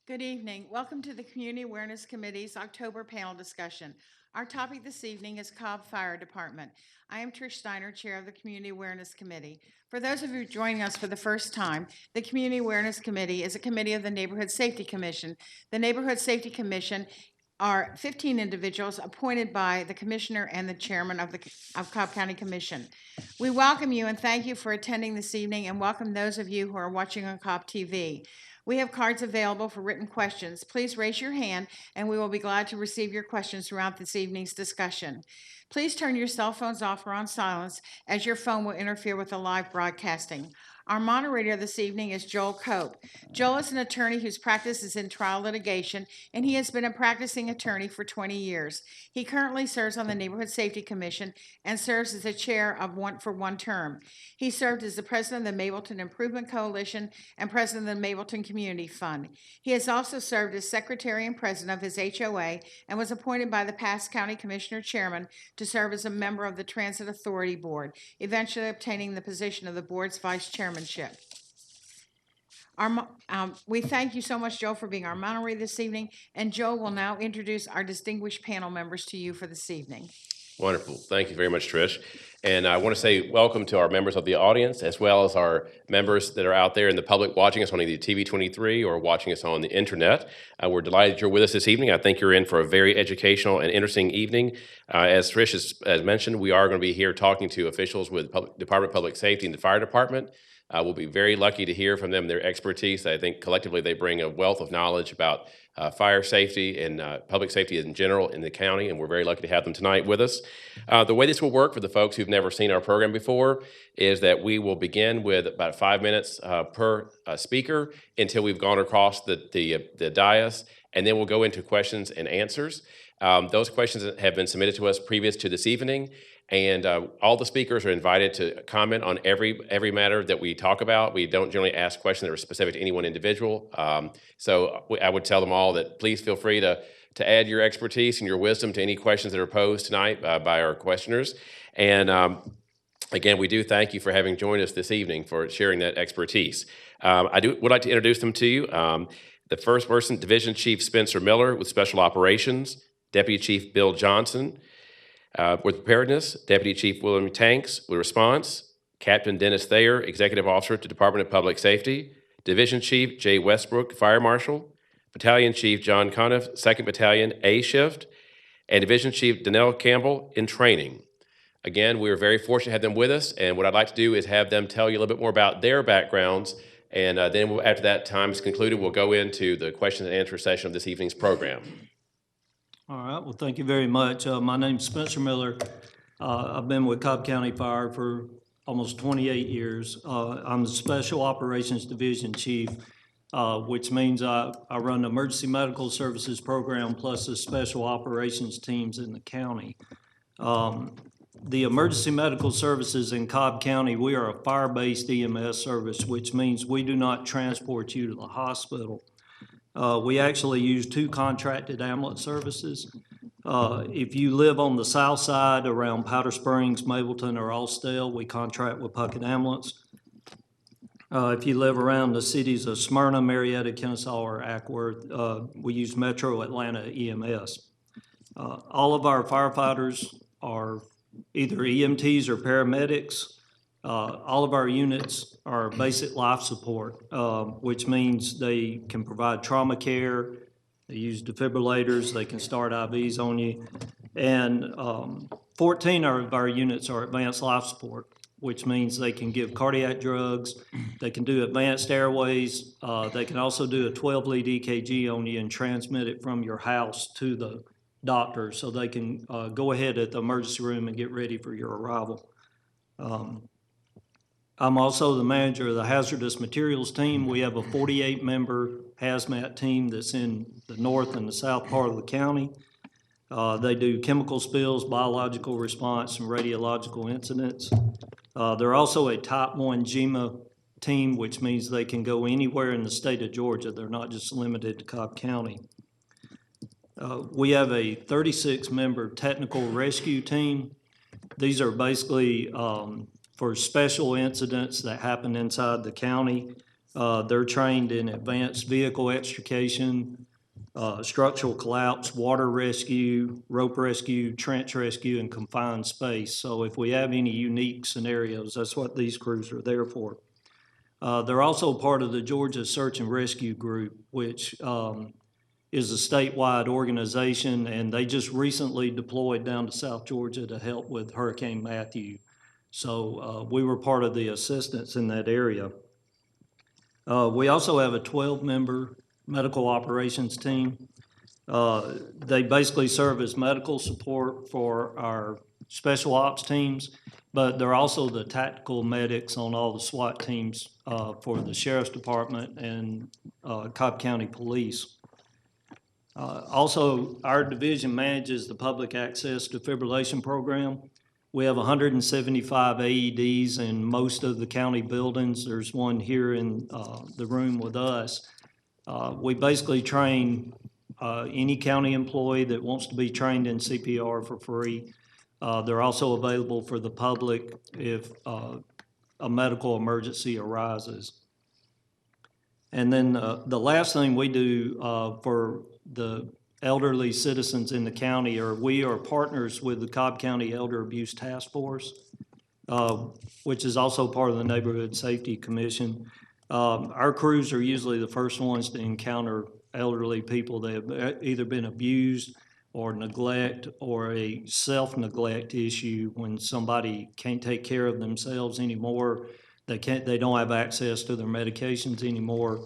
Good evening. Welcome to the Community Awareness Committee's October panel discussion. Our topic this evening is Cobb Fire Department. I am Trish Steiner, Chair of the Community Awareness Committee. For those of you joining us for the first time, the Community Awareness Committee is a committee of the Neighborhood Safety Commission. The Neighborhood Safety Commission are 15 individuals appointed by the commissioner and the chairman of Cobb County Commission. We welcome you and thank you for attending this evening, and welcome those of you who are watching on Cobb TV. We have cards available for written questions. Please raise your hand, and we will be glad to receive your questions throughout this evening's discussion. Please turn your cell phones off or on silence, as your phone will interfere with the live broadcasting. Our moderator this evening is Joel Cope. Joel is an attorney whose practice is in trial litigation, and he has been a practicing attorney for 20 years. He currently serves on the Neighborhood Safety Commission and serves as the chair of One for One term. He served as the president of the Mableton Improvement Coalition and president of the Mableton Community Fund. He has also served as secretary and president of his HOA and was appointed by the past county commissioner chairman to serve as a member of the Transit Authority Board, eventually obtaining the position of the board's vice chairmanship. We thank you so much, Joe, for being our moderator this evening, and Joe will now introduce our distinguished panel members to you for this evening. Wonderful. Thank you very much, Trish. And I want to say welcome to our members of the audience, as well as our members that are out there in the public watching us on either TV23 or watching us on the internet. We're delighted you're with us this evening. I think you're in for a very educational and interesting evening. As Trish has mentioned, we are going to be here talking to officials with Department of Public Safety and the Fire Department. We'll be very lucky to hear from them, their expertise. I think collectively they bring a wealth of knowledge about fire safety and public safety in general in the county, and we're very lucky to have them tonight with us. The way this will work for the folks who've never seen our program before is that we will begin with about 5 minutes per speaker until we've gone across the dais, and then we'll go into questions and answers. Those questions have been submitted to us previous to this evening, and all the speakers are invited to comment on every matter that we talk about. We don't generally ask questions that are specific to any one individual. So I would tell them all that please feel free to add your expertise and your wisdom to any questions that are posed tonight by our questioners. And again, we do thank you for having joined us this evening, for sharing that expertise. Would like to introduce them to you. The first person, Division Chief Spencer Miller with Special Operations, Deputy Chief Bill Johnson, with Preparedness, Deputy Chief William Tanks with Response, Captain Dennis Thayer, Executive Officer to Department of Public Safety, Division Chief Jay Westbrook, Fire Marshal, Battalion Chief John Conniff, 2nd Battalion A Shift, and Division Chief Danelle Campbell in training. Again, we are very fortunate to have them with us, and what I'd like to do is have them tell you a little bit more about their backgrounds, and then after that time is concluded, we'll go into the question and answer session of this evening's program. All right, well, thank you very much. My name's Spencer Miller. I've been with Cobb County Fire for almost 28 years. I'm the Special Operations Division Chief, which means I run the Emergency Medical Services Program plus the Special Operations teams in the county. The Emergency Medical Services in Cobb County, we are a fire-based EMS service, which means we do not transport you to the hospital. We actually use 2 contracted ambulance services. If you live on the south side around Powder Springs, Mableton, or Austell, we contract with Puckett Ambulance. If you live around the cities of Smyrna, Marietta, Kennesaw, or Ackworth, we use Metro Atlanta EMS. All of our firefighters are either EMTs or paramedics. All of our units are basic life support, which means they can provide trauma care, they use defibrillators, they can start IVs on you, and 14 of our units are advanced life support, which means they can give cardiac drugs, they can do advanced airways, they can also do a 12-lead EKG on you and transmit it from your house to the doctor so they can go ahead at the emergency room and get ready for your arrival. I'm also the manager of the hazardous materials team. We have a 48-member hazmat team that's in the north and the south part of the county. They do chemical spills, biological response, and radiological incidents. They're also a Type 1 GEMA team, which means they can go anywhere in the state of Georgia. They're not just limited to Cobb County. We have a 36-member technical rescue team. These are basically for special incidents that happen inside the county. They're trained in advanced vehicle extrication, structural collapse, water rescue, rope rescue, trench rescue, and confined space. So if we have any unique scenarios, that's what these crews are there for. They're also part of the Georgia Search and Rescue Group, which is a statewide organization, and they just recently deployed down to South Georgia to help with Hurricane Matthew. So we were part of the assistance in that area. We also have a 12-member medical operations team. They basically serve as medical support for our special ops teams, but they're also the tactical medics on all the SWAT teams for the Sheriff's Department and Cobb County Police. Also, our division manages the public access defibrillation program. We have 175 AEDs in most of the county buildings. There's one here in the room with us. We basically train any county employee that wants to be trained in CPR for free. They're also available for the public if a medical emergency arises. And then the last thing we do for the elderly citizens in the county we are partners with the Cobb County Elder Abuse Task Force, which is also part of the Neighborhood Safety Commission. Our crews are usually the first ones to encounter elderly people that have either been abused or neglect or a self-neglect issue when somebody can't take care of themselves anymore. They don't have access to their medications anymore.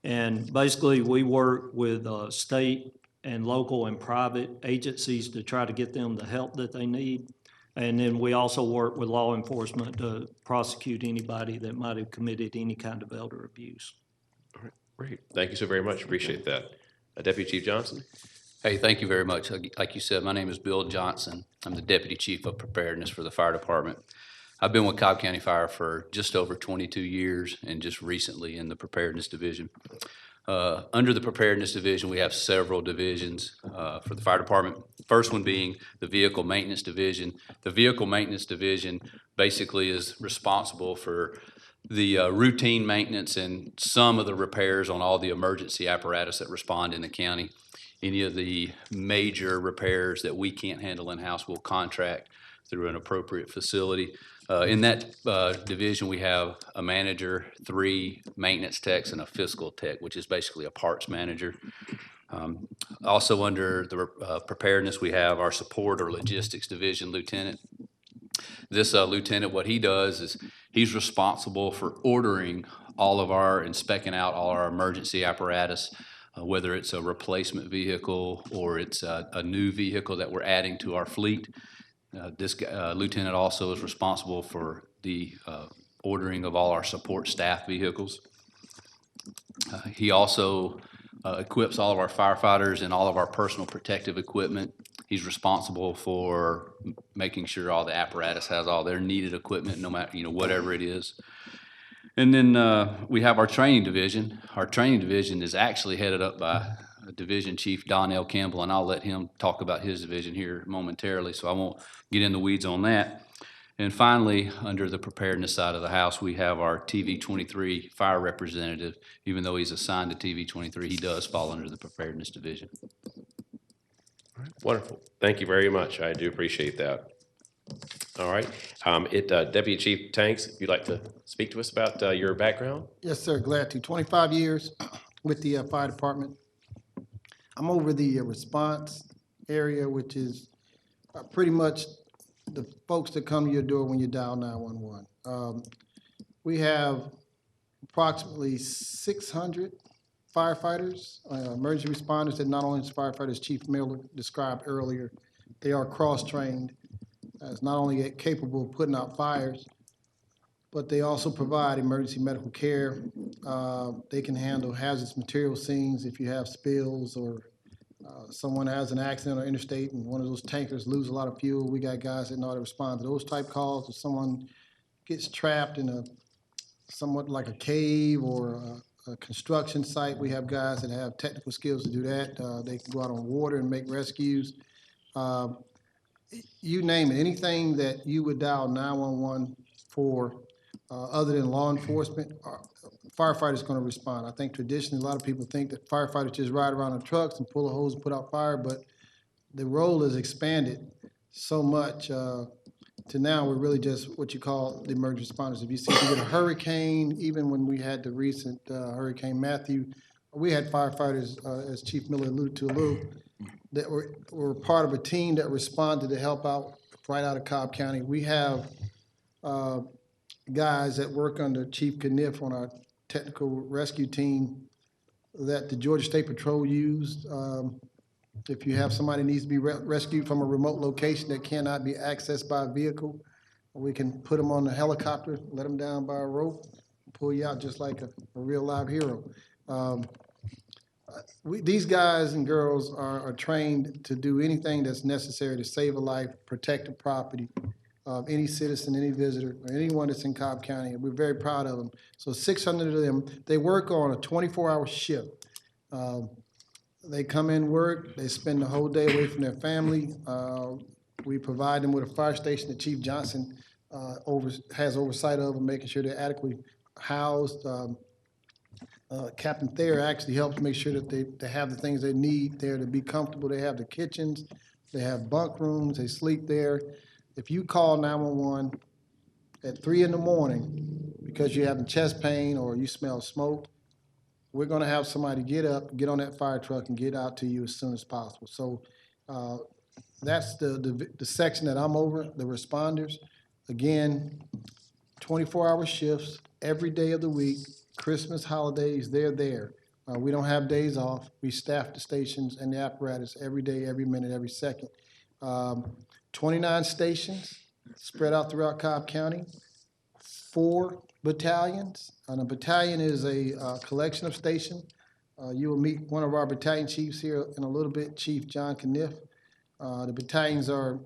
And basically we work with state and local and private agencies to try to get them the help that they need. And then we also work with law enforcement to prosecute anybody that might have committed any kind of elder abuse. All right, great. Thank you so very much. Appreciate that. Deputy Chief Johnson? Hey, thank you very much. Like you said, my name is Bill Johnson. I'm the Deputy Chief of Preparedness for the Fire Department. I've been with Cobb County Fire for just over 22 years and just recently in the Preparedness Division. Under the Preparedness Division, we have several divisions for the Fire Department. First one being the Vehicle Maintenance Division. The Vehicle Maintenance Division basically is responsible for the routine maintenance and some of the repairs on all the emergency apparatus that respond in the county. Any of the major repairs that we can't handle in-house, we'll contract through an appropriate facility. In that division, we have a manager, 3 maintenance techs, and a fiscal tech, which is basically a parts manager. Also under the preparedness, we have our support or logistics division lieutenant. This lieutenant, what he does is he's responsible for ordering all of our and spec'ing out all our emergency apparatus, whether it's a replacement vehicle or it's a new vehicle that we're adding to our fleet. This lieutenant also is responsible for the ordering of all our support staff vehicles. He also equips all of our firefighters and all of our personal protective equipment. He's responsible for making sure all the apparatus has all their needed equipment, no matter, whatever it is. And then we have our training division. Our training division is actually headed up by Division Chief Donnell Campbell, and I'll let him talk about his division here momentarily, so I won't get in the weeds on that. And finally, under the preparedness side of the house, we have our TV-23 fire representative. Even though he's assigned to TV-23, he does fall under the preparedness division. Wonderful. Thank you very much. I do appreciate that. All right. Deputy Chief Tanks, if you'd like to speak to us about your background? Yes, sir, glad to. 25 years with the fire department. I'm over the response area, which is pretty much the folks that come to your door when you dial 911. We have approximately 600 firefighters, emergency responders that not only is firefighters Chief Miller described earlier, they are cross-trained as not only capable of putting out fires, but they also provide emergency medical care. They can handle hazardous material scenes if you have spills or someone has an accident on interstate and one of those tankers lose a lot of fuel. We got guys that know how to respond to those type calls. If someone gets trapped in a somewhat like a cave or a construction site, we have guys that have technical skills to do that. They can go out on water and make rescues. You name it, anything that you would dial 911 for, other than law enforcement, firefighters going to respond. I think traditionally, a lot of people think that firefighters just ride around in trucks and pull a hose and put out fire, but the role has expanded so much to now we're really just what you call the emergency responders. If you see, if you get a hurricane, even when we had the recent Hurricane Matthew, we had firefighters, as Chief Miller alluded to a little, that were part of a team that responded to help out right out of Cobb County. We have guys that work under Chief Kniff on our technical rescue team that the Georgia State Patrol used. If you have somebody that needs to be rescued from a remote location that cannot be accessed by a vehicle, we can put them on a helicopter, let them down by a rope, pull you out just like a real live hero. These guys and girls are trained to do anything that's necessary to save a life, protect the property of any citizen, any visitor, or anyone that's in Cobb County, and we're very proud of them. So 600 of them, they work on a 24-hour shift. They come in, work, they spend the whole day away from their family. We provide them with a fire station that Chief Johnson has oversight of and making sure they're adequately housed. Captain Thayer actually helps make sure that they have the things they need there to be comfortable. They have the kitchens, they have bunk rooms, they sleep there. If you call 911 at 3 in the morning because you're having chest pain or you smell smoke, we're gonna have somebody get up, get on that fire truck and get out to you as soon as possible. So that's the section that I'm over, the responders. Again, 24-hour shifts every day of the week, Christmas, holidays, they're there. We don't have days off. We staff the stations and the apparatus every day, every minute, every second. 29 stations spread out throughout Cobb County, 4 battalions. And a battalion is a collection of stations. You will meet one of our battalion chiefs here in a little bit, Chief John Kniff. The battalions are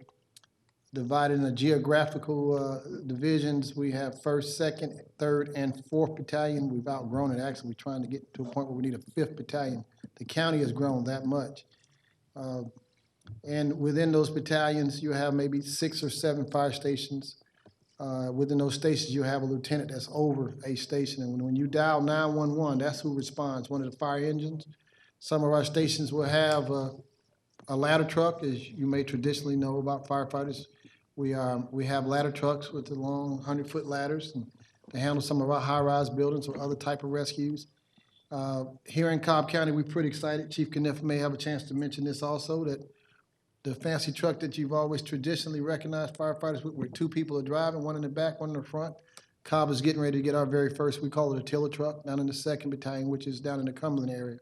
divided into geographical divisions. We have 1st, 2nd, 3rd, and 4th battalion. We've outgrown it. Actually, we're trying to get to a point where we need a 5th battalion. The county has grown that much. And within those battalions, you have maybe 6 or 7 fire stations. Within those stations, you have a lieutenant that's over a station. And when you dial 911, that's who responds, one of the fire engines. Some of our stations will have a ladder truck, as you may traditionally know about firefighters. We have ladder trucks with the long 100-foot ladders and to handle some of our high-rise buildings or other type of rescues. Here in Cobb County, we're pretty excited. Chief Kniff may have a chance to mention this also, that the fancy truck that you've always traditionally recognized firefighters with, where 2 people are driving, one in the back, one in the front. Cobb is getting ready to get our very first, we call it a tiller truck, down in the 2nd Battalion, which is down in the Cumberland area.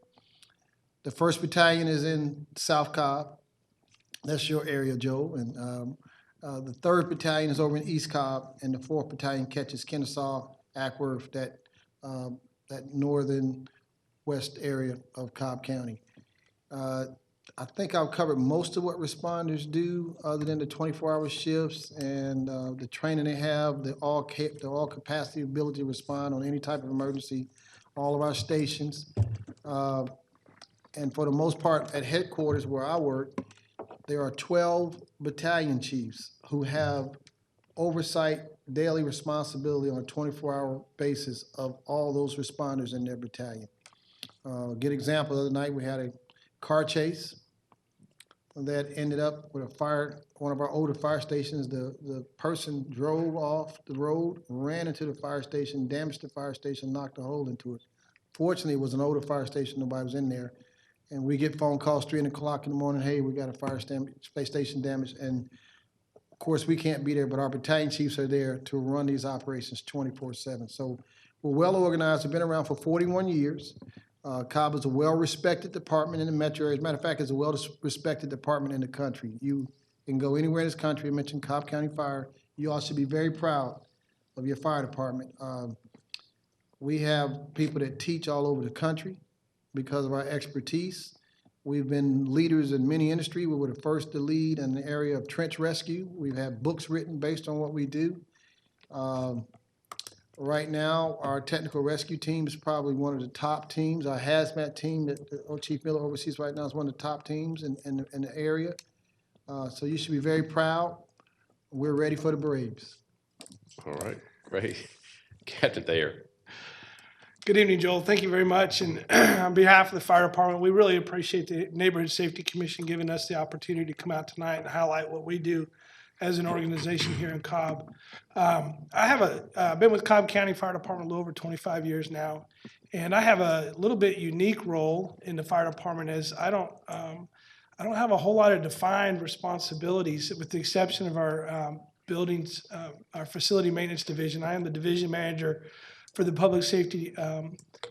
The 1st Battalion is in South Cobb. That's your area, Joe. And the 3rd Battalion is over in East Cobb, and the 4th Battalion catches Kennesaw, Ackworth, that northern west area of Cobb County. I think I've covered most of what responders do, other than the 24-hour shifts and the training they have, the all capacity ability to respond on any type of emergency, all of our stations. And for the most part, at headquarters where I work, there are 12 battalion chiefs who have oversight, daily responsibility on a 24-hour basis of all those responders in their battalion. Good example, the other night we had a car chase that ended up with a fire, one of our older fire stations. The person drove off the road, ran into the fire station, damaged the fire station, knocked a hole into it. Fortunately, it was an older fire station, nobody was in there. And we get phone calls 3 o'clock in the morning, hey, we got a fire station damaged. And of course, we can't be there, but our battalion chiefs are there to run these operations 24/7. So we're well organized. We've been around for 41 years. Cobb is a well-respected department in the metro area. As a matter of fact, it's a well-respected department in the country. You can go anywhere in this country and mention Cobb County Fire. You all should be very proud of your fire department. We have people that teach all over the country because of our expertise. We've been leaders in many industries. We were the first to lead in the area of trench rescue. We've had books written based on what we do. Right now, our technical rescue team is probably one of the top teams. Our hazmat team that Chief Miller oversees right now is one of the top teams in the area. So you should be very proud. We're ready for the Braves. All right, great. Captain Thayer. Good evening, Joel. Thank you very much. And on behalf of the fire department, we really appreciate the Neighborhood Safety Commission giving us the opportunity to come out tonight and highlight what we do as an organization here in Cobb. I've been with Cobb County Fire Department a little over 25 years now, and I have a little bit unique role in the fire department as I don't have a whole lot of defined responsibilities, with the exception of our buildings, our facility maintenance division. I am the division manager for the public safety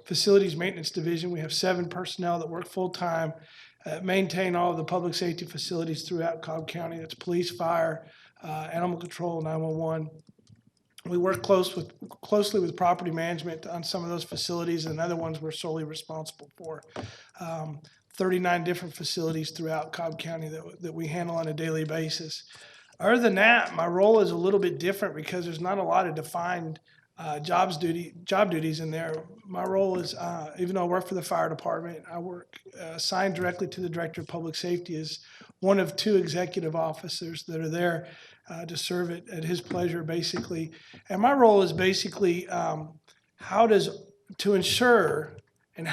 facilities maintenance division. We have 7 personnel that work full-time, maintain all of the public safety facilities throughout Cobb County. That's police, fire, animal control, 911. We work closely with property management on some of those facilities, and other ones we're solely responsible for. 39 different facilities throughout Cobb County that we handle on a daily basis. Other than that, my role is a little bit different because there's not a lot of defined job duties in there. My role is, even though I work for the fire department, I work assigned directly to the director of public safety as one of 2 executive officers that are there to serve at his pleasure, basically. And my role is basically to ensure and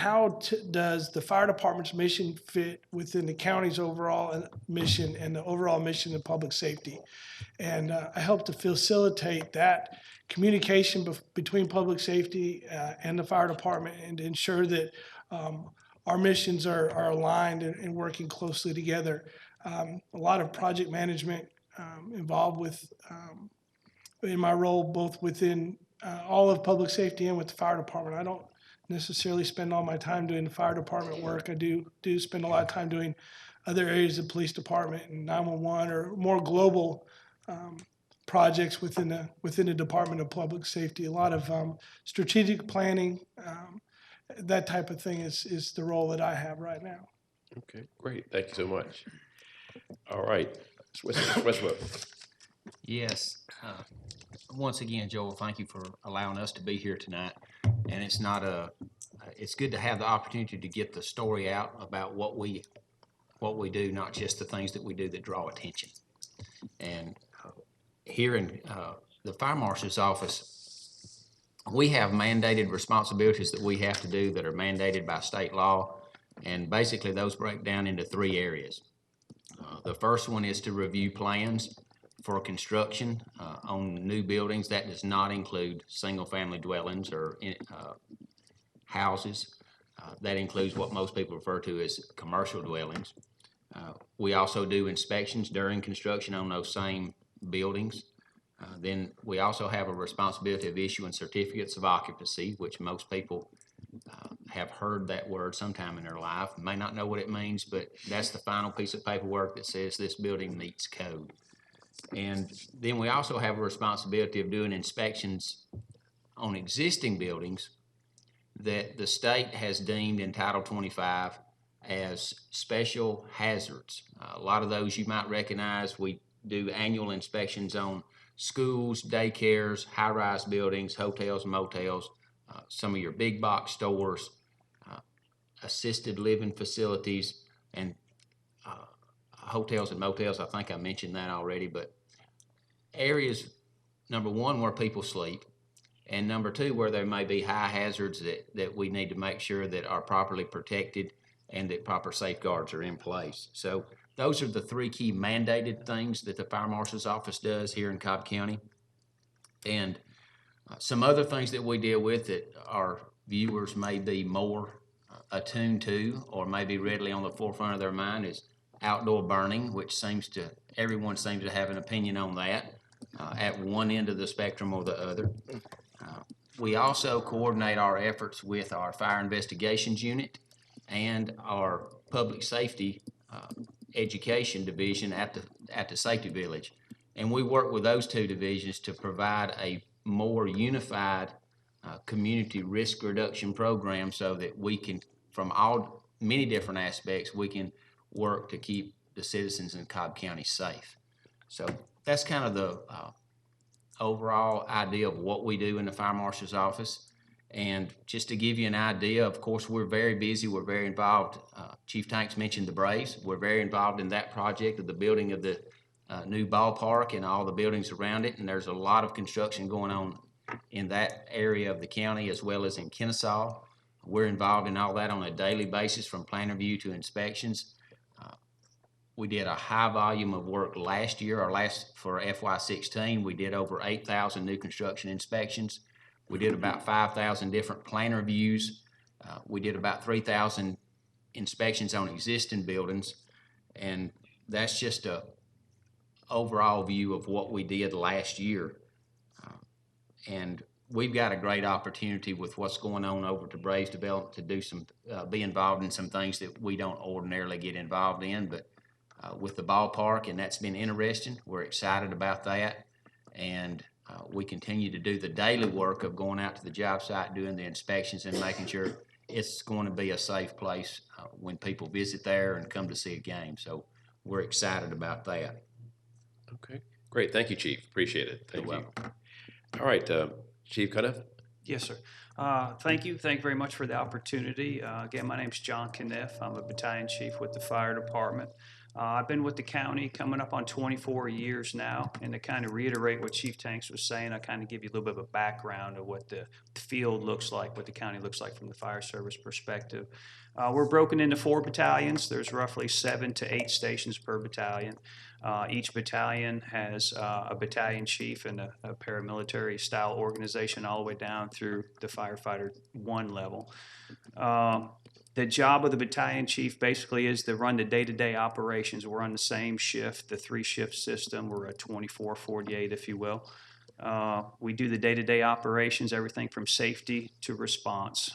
does the fire department's mission fit within the county's overall mission and the overall mission of public safety. And I help to facilitate that communication between public safety and the fire department, and to ensure that our missions are aligned and working closely together. A lot of project management involved in my role, both within all of public safety and with the fire department. I don't necessarily spend all my time doing the fire department work. I do spend a lot of time doing other areas of the police department and 911, or more global projects within the Department of Public Safety. A lot of strategic planning, that type of thing is the role that I have right now. Okay, great. Thank you so much. All right. Westbrook. Yes. Once again, Joel, thank you for allowing us to be here tonight. And it's good to have the opportunity to get the story out about what we do, not just the things that we do that draw attention. And here in the fire marshal's office, we have mandated responsibilities that we have to do that are mandated by state law. And basically those break down into 3 areas. The first one is to review plans for construction on new buildings. That does not include single-family dwellings or houses. That includes what most people refer to as commercial dwellings. We also do inspections during construction on those same buildings. Then we also have a responsibility of issuing certificates of occupancy, which most people have heard that word sometime in their life, may not know what it means, but that's the final piece of paperwork that says this building meets code. And then we also have a responsibility of doing inspections on existing buildings that the state has deemed in Title 25 as special hazards. A lot of those you might recognize. We do annual inspections on schools, daycares, high-rise buildings, hotels, motels, some of your big box stores, assisted living facilities, and hotels and motels. I think I mentioned that already, but areas, number 1, where people sleep, and number 2, where there may be high hazards that we need to make sure that are properly protected and that proper safeguards are in place. So those are the 3 key mandated things that the fire marshal's office does here in Cobb County. And some other things that we deal with that our viewers may be more attuned to or may be readily on the forefront of their mind is outdoor burning, which everyone seems to have an opinion on that at one end of the spectrum or the other. We also coordinate our efforts with our fire investigations unit and our public safety education division at the safety village. And we work with those 2 divisions to provide a more unified community risk reduction program so that we can, from many different aspects, we can work to keep the citizens in Cobb County safe. So that's kind of the overall idea of what we do in the fire marshal's office. And just to give you an idea, of course, we're very busy. We're very involved. Chief Tanks mentioned the Braves. We're very involved in that project of the building of the new ballpark and all the buildings around it. And there's a lot of construction going on in that area of the county as well as in Kennesaw. We're involved in all that on a daily basis from plan review to inspections. We did a high volume of work last year, for FY16. We did over 8,000 new construction inspections. We did about 5,000 different plan reviews. We did about 3,000 inspections on existing buildings. And that's just a overall view of what we did last year. And we've got a great opportunity with what's going on over to Braves Development to do be involved in some things that we don't ordinarily get involved in, but with the ballpark, and that's been interesting. We're excited about that. And we continue to do the daily work of going out to the job site, doing the inspections and making sure it's going to be a safe place when people visit there and come to see a game. So we're excited about that. Okay, great. Thank you, Chief. Appreciate it. Thank You're you. All right, Chief Cunniffe. Yes, sir. Thank you. Thank you very much for the opportunity. Again, my name's John Caniff. I'm a battalion chief with the fire department. I've been with the county coming up on 24 years now, and to kind of reiterate what Chief Tanks was saying, I kind of give you a little bit of a background of what the field looks like, what the county looks like from the fire service perspective. We're broken into 4 battalions. There's roughly 7 to 8 stations per battalion. Each battalion has a battalion chief and a paramilitary style organization all the way down through the firefighter 1 level. The job of the battalion chief basically is to run the day-to-day operations. We're on the same shift, the 3-shift system. We're a 24/48, if you will. We do the day-to-day operations, everything from safety to response.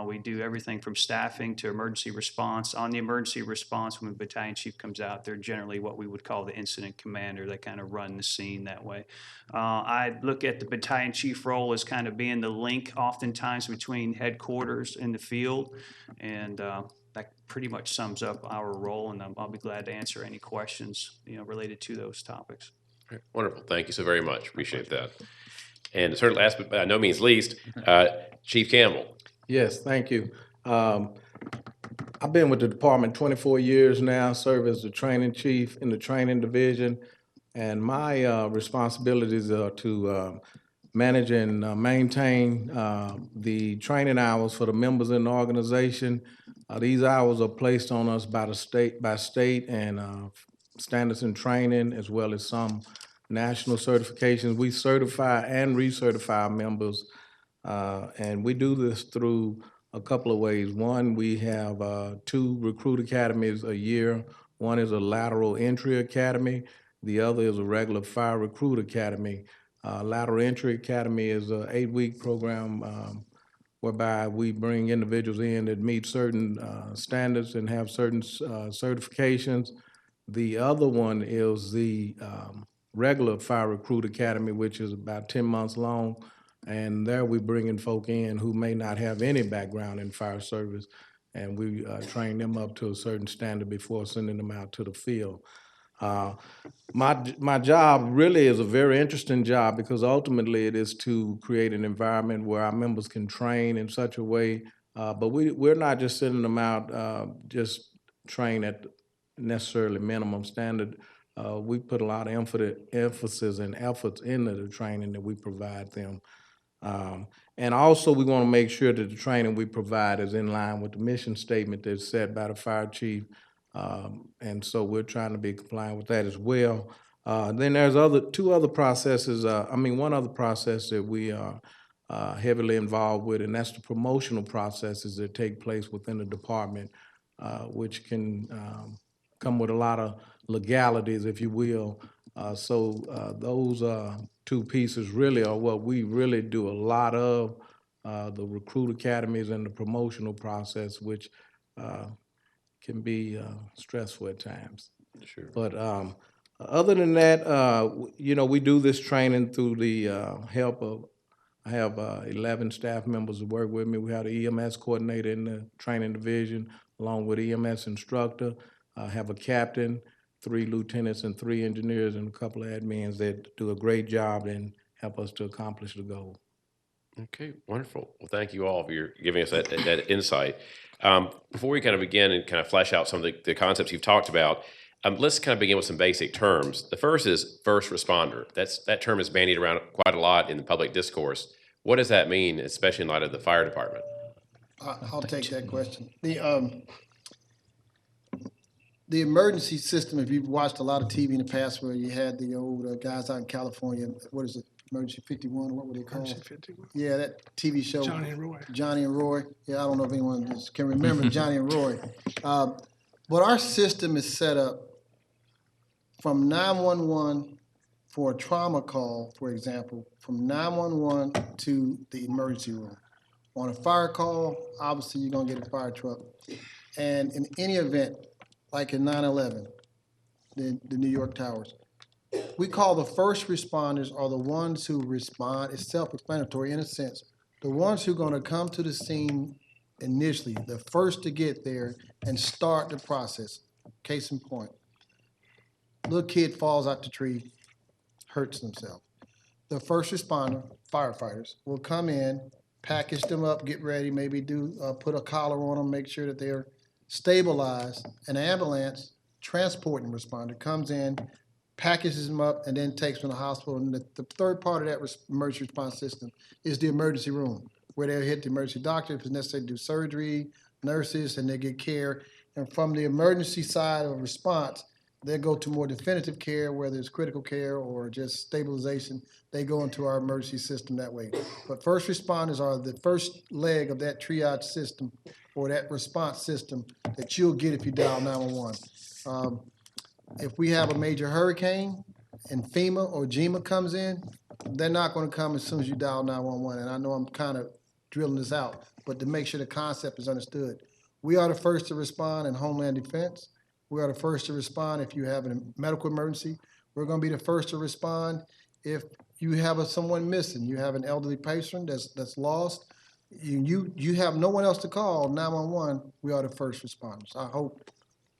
We do everything from staffing to emergency response. On the emergency response, when the battalion chief comes out, they're generally what we would call the incident commander. They kind of run the scene that way. I look at the battalion chief role as kind of being the link oftentimes between headquarters and the field, and that pretty much sums up our role, and I'll be glad to answer any questions, related to those topics. All right, wonderful. Thank you so very much. Appreciate that. And certainly last but by no means least, Chief Campbell. Yes, thank you. I've been with the department 24 years now, serve as the training chief in the training division, and my responsibilities are to manage and maintain the training hours for the members in the organization. These hours are placed on us by state and standards in training, as well as some national certifications. We certify and recertify our members, and we do this through a couple of ways. One, we have 2 recruit academies a year. One is a lateral entry academy. The other is a regular fire recruit academy. Lateral entry academy is an 8-week program whereby we bring individuals in that meet certain standards and have certain certifications. The other one is the regular Fire Recruit Academy, which is about 10 months long. And there we bring in folk in who may not have any background in fire service. And we train them up to a certain standard before sending them out to the field. My job really is a very interesting job because ultimately it is to create an environment where our members can train in such a way. But we're not just sending them out just train at necessarily minimum standard. We put a lot of emphasis and efforts into the training that we provide them. And also we want to make sure that the training we provide is in line with the mission statement that's set by the fire chief. And so we're trying to be compliant with that as well. Then there's two other processes. One other process that we are heavily involved with, and that's the promotional processes that take place within the department, which can come with a lot of legalities, if you will. So those 2 pieces really are what we really do a lot of, the recruit academies and the promotional process, which can be stressful at times. Sure. But other than that, we do this training through the help of, I have 11 staff members that work with me. We have the EMS coordinator in the training division, along with EMS instructor. I have a captain, 3 lieutenants, and 3 engineers, and a couple of admins that do a great job and help us to accomplish the goal. Okay, wonderful. Well, thank you all for giving us that insight. Before we kind of begin and kind of flesh out some of the concepts you've talked about, Let's kind of begin with some basic terms. The first is first responder. That term is bandied around quite a lot in the public discourse. What does that mean, especially in light of the fire department? I'll take that question. The emergency system, if you've watched a lot of TV in the past where you had the old guys out in California, what is it, Emergency 51, what were they called? Emergency 51. Yeah, that TV show. Johnny and Roy. Johnny and Roy. Yeah, I don't know if anyone just can remember Johnny and Roy. But our system is set up from 911 for a trauma call, for example, from 911 to the emergency room. On a fire call, obviously you're gonna get a fire truck. And in any event, like in 9/11, the New York Towers, we call the first responders are the ones who respond. It's self-explanatory in a sense. The ones who are gonna come to the scene initially, the first to get there and start the process. Case in point, little kid falls out the tree, hurts themselves. The first responder, firefighters, will come in, package them up, get ready, maybe put a collar on them, make sure that they're stabilized. An ambulance transporting responder comes in, packages them up, and then takes them to the hospital. And the third part of that emergency response system is the emergency room, where they'll hit the emergency doctor if it's necessary to do surgery, nurses, and they get care. And from the emergency side of response, they go to more definitive care, whether it's critical care or just stabilization. They go into our emergency system that way. But first responders are the first leg of that triage system or that response system that you'll get if you dial 911. If we have a major hurricane and FEMA or GEMA comes in, they're not going to come as soon as you dial 911. And I know I'm kind of drilling this out, but to make sure the concept is understood. We are the first to respond in Homeland Defense. We are the first to respond if you have a medical emergency. We're going to be the first to respond if you have someone missing. You have an elderly patient that's lost. You have no one else to call, 911. We are the first responders. I hope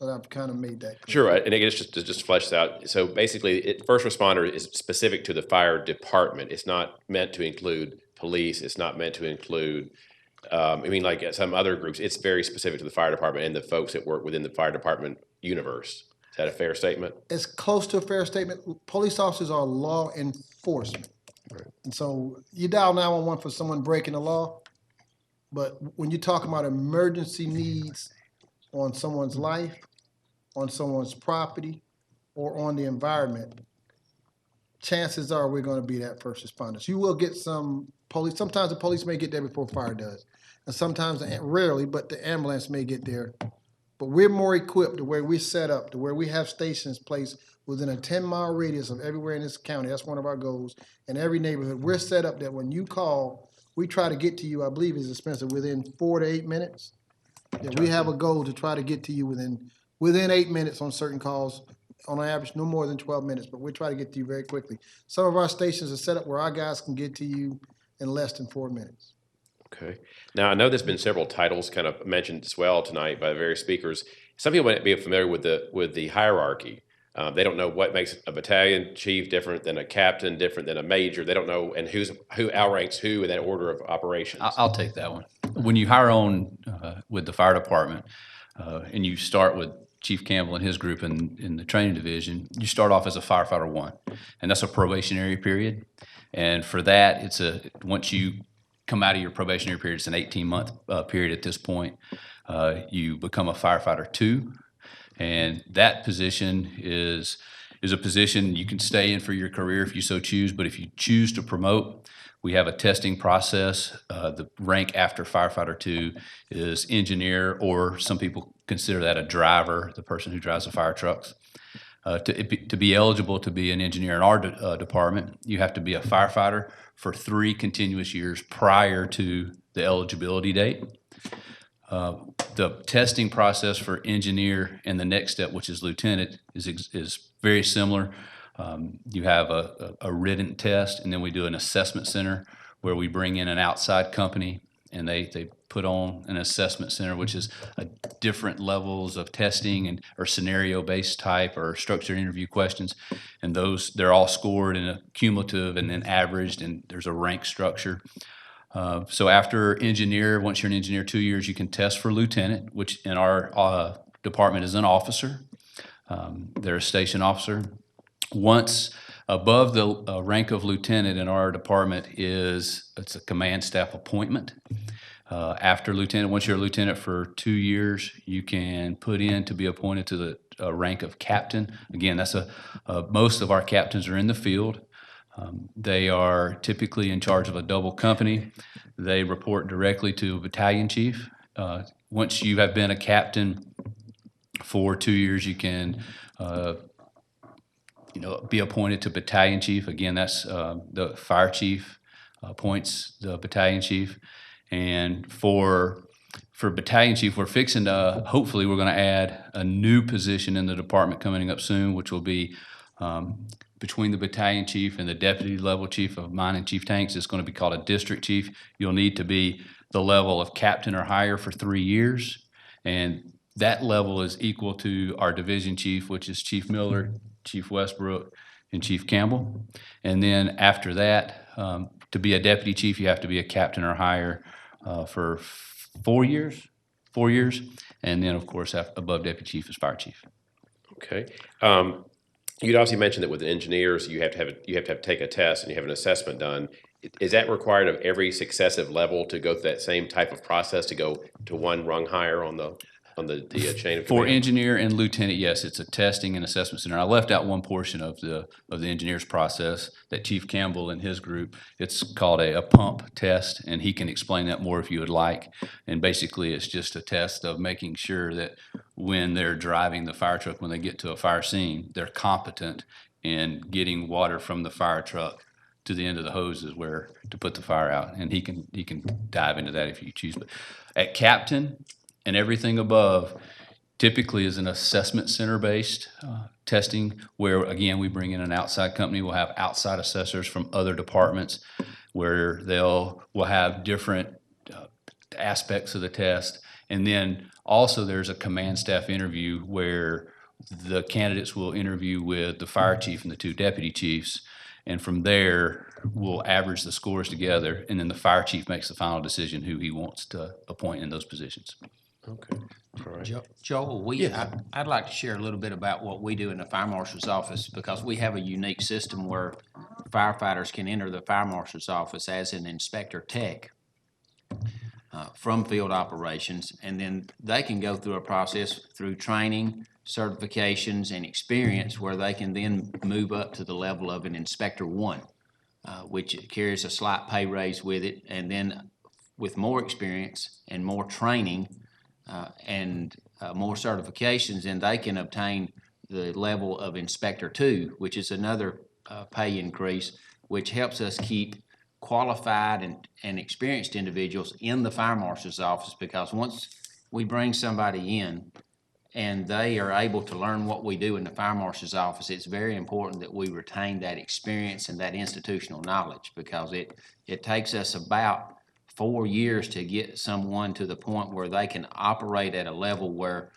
that I've kind of made that clear. Sure, and again, it's just fleshed out. So basically, first responder is specific to the fire department. It's not meant to include police. It's not meant to include, like some other groups. It's very specific to the fire department and the folks that work within the fire department universe. Is that a fair statement? It's close to a fair statement. Police officers are law enforcement. Right. And so you dial 911 for someone breaking the law, but when you talk about emergency needs on someone's life, on someone's property, or on the environment, chances are we're going to be that first responders. You will get some police. Sometimes the police may get there before fire does, and sometimes, rarely, but the ambulance may get there. But we're more equipped to where we're set up, to where we have stations placed within a 10-mile radius of everywhere in this county. That's one of our goals. In every neighborhood, we're set up that when you call, we try to get to you, I believe is Spencer, within 4 to 8 minutes. That we have a goal to try to get to you within 8 minutes on certain calls. On average, no more than 12 minutes, but we try to get to you very quickly. Some of our stations are set up where our guys can get to you in less than 4 minutes. Okay. Now, I know there's been several titles kind of mentioned as well tonight by the various speakers. Some people might be familiar with the hierarchy. They don't know what makes a battalion chief different than a captain, different than a major. They don't know and who outranks who in that order of operations. I'll take that one. When you hire on with the fire department and you start with Chief Campbell and his group in the training division, you start off as a firefighter 1, and that's a probationary period. And for that, once you come out of your probationary period, it's an 18-month period at this point. You become a firefighter 2, and that position is a position you can stay in for your career if you so choose. But if you choose to promote, we have a testing process. The rank after firefighter 2 is engineer, or some people consider that a driver, the person who drives the fire trucks. To be eligible to be an engineer in our department, you have to be a firefighter for 3 continuous years prior to the eligibility date. The testing process for engineer and the next step, which is lieutenant, is very similar. You have a written test, and then we do an assessment center where we bring in an outside company, and they put on an assessment center, which is different levels of testing or scenario-based type or structured interview questions. And they're all scored in a cumulative and then averaged, and there's a rank structure. So after engineer, once you're an engineer 2 years, you can test for lieutenant, which in our department is an officer. They're a station officer. Once above the rank of lieutenant in our department it's a command staff appointment. After lieutenant, once you're a lieutenant for 2 years, you can put in to be appointed to the rank of captain. Again, that's most of our captains are in the field. They are typically in charge of a double company. They report directly to a battalion chief. Once you have been a captain for 2 years, you can be appointed to battalion chief. Again, that's the fire chief appoints the battalion chief. And for battalion chief, we're fixing to, hopefully, we're going to add a new position in the department coming up soon, which will be between the battalion chief and the deputy level chief of mine and chief tanks. It's going to be called a district chief. You'll need to be the level of captain or higher for 3 years. And that level is equal to our division chief, which is Chief Miller, Chief Westbrook, and Chief Campbell. And then after that, to be a deputy chief, you have to be a captain or higher for 4 years. 4 years. And then, of course, above deputy chief is fire chief. Okay. You'd obviously mentioned that with engineers, you have to take a test and you have an assessment done. Is that required of every successive level to go through that same type of process to go to one rung higher on the chain of For command? engineer and lieutenant, yes, it's a testing and assessment center. I left out one portion of the engineer's process that Chief Campbell and his group, it's called a pump test, and he can explain that more if you would like. And basically, it's just a test of making sure that when they're driving the fire truck, when they get to a fire scene, they're competent in getting water from the fire truck to the end of the hoses where to put the fire out. And he can dive into that if you choose. But at captain and everything above typically is an assessment center-based testing where, again, we bring in an outside company. We'll have outside assessors from other departments where we'll have different aspects of the test. And then also there's a command staff interview where the candidates will interview with the fire chief and the 2 deputy chiefs. And from there, we'll average the scores together, and then the fire chief makes the final decision who he wants to appoint in those positions. Okay. All right. Joel, I'd like to share a little bit about what we do in the fire marshal's office, because we have a unique system where firefighters can enter the fire marshal's office as an inspector tech from field operations, and then they can go through a process through training, certifications, and experience where they can then move up to the level of an Inspector 1, which carries a slight pay raise with it. And then with more experience and more training and more certifications, then they can obtain the level of Inspector 2, which is another pay increase, which helps us keep qualified and experienced individuals in the fire marshal's office, because once we bring somebody in and they are able to learn what we do in the fire marshal's office, it's very important that we retain that experience and that institutional knowledge, because it takes us about 4 years to get someone to the point where they can operate at a level where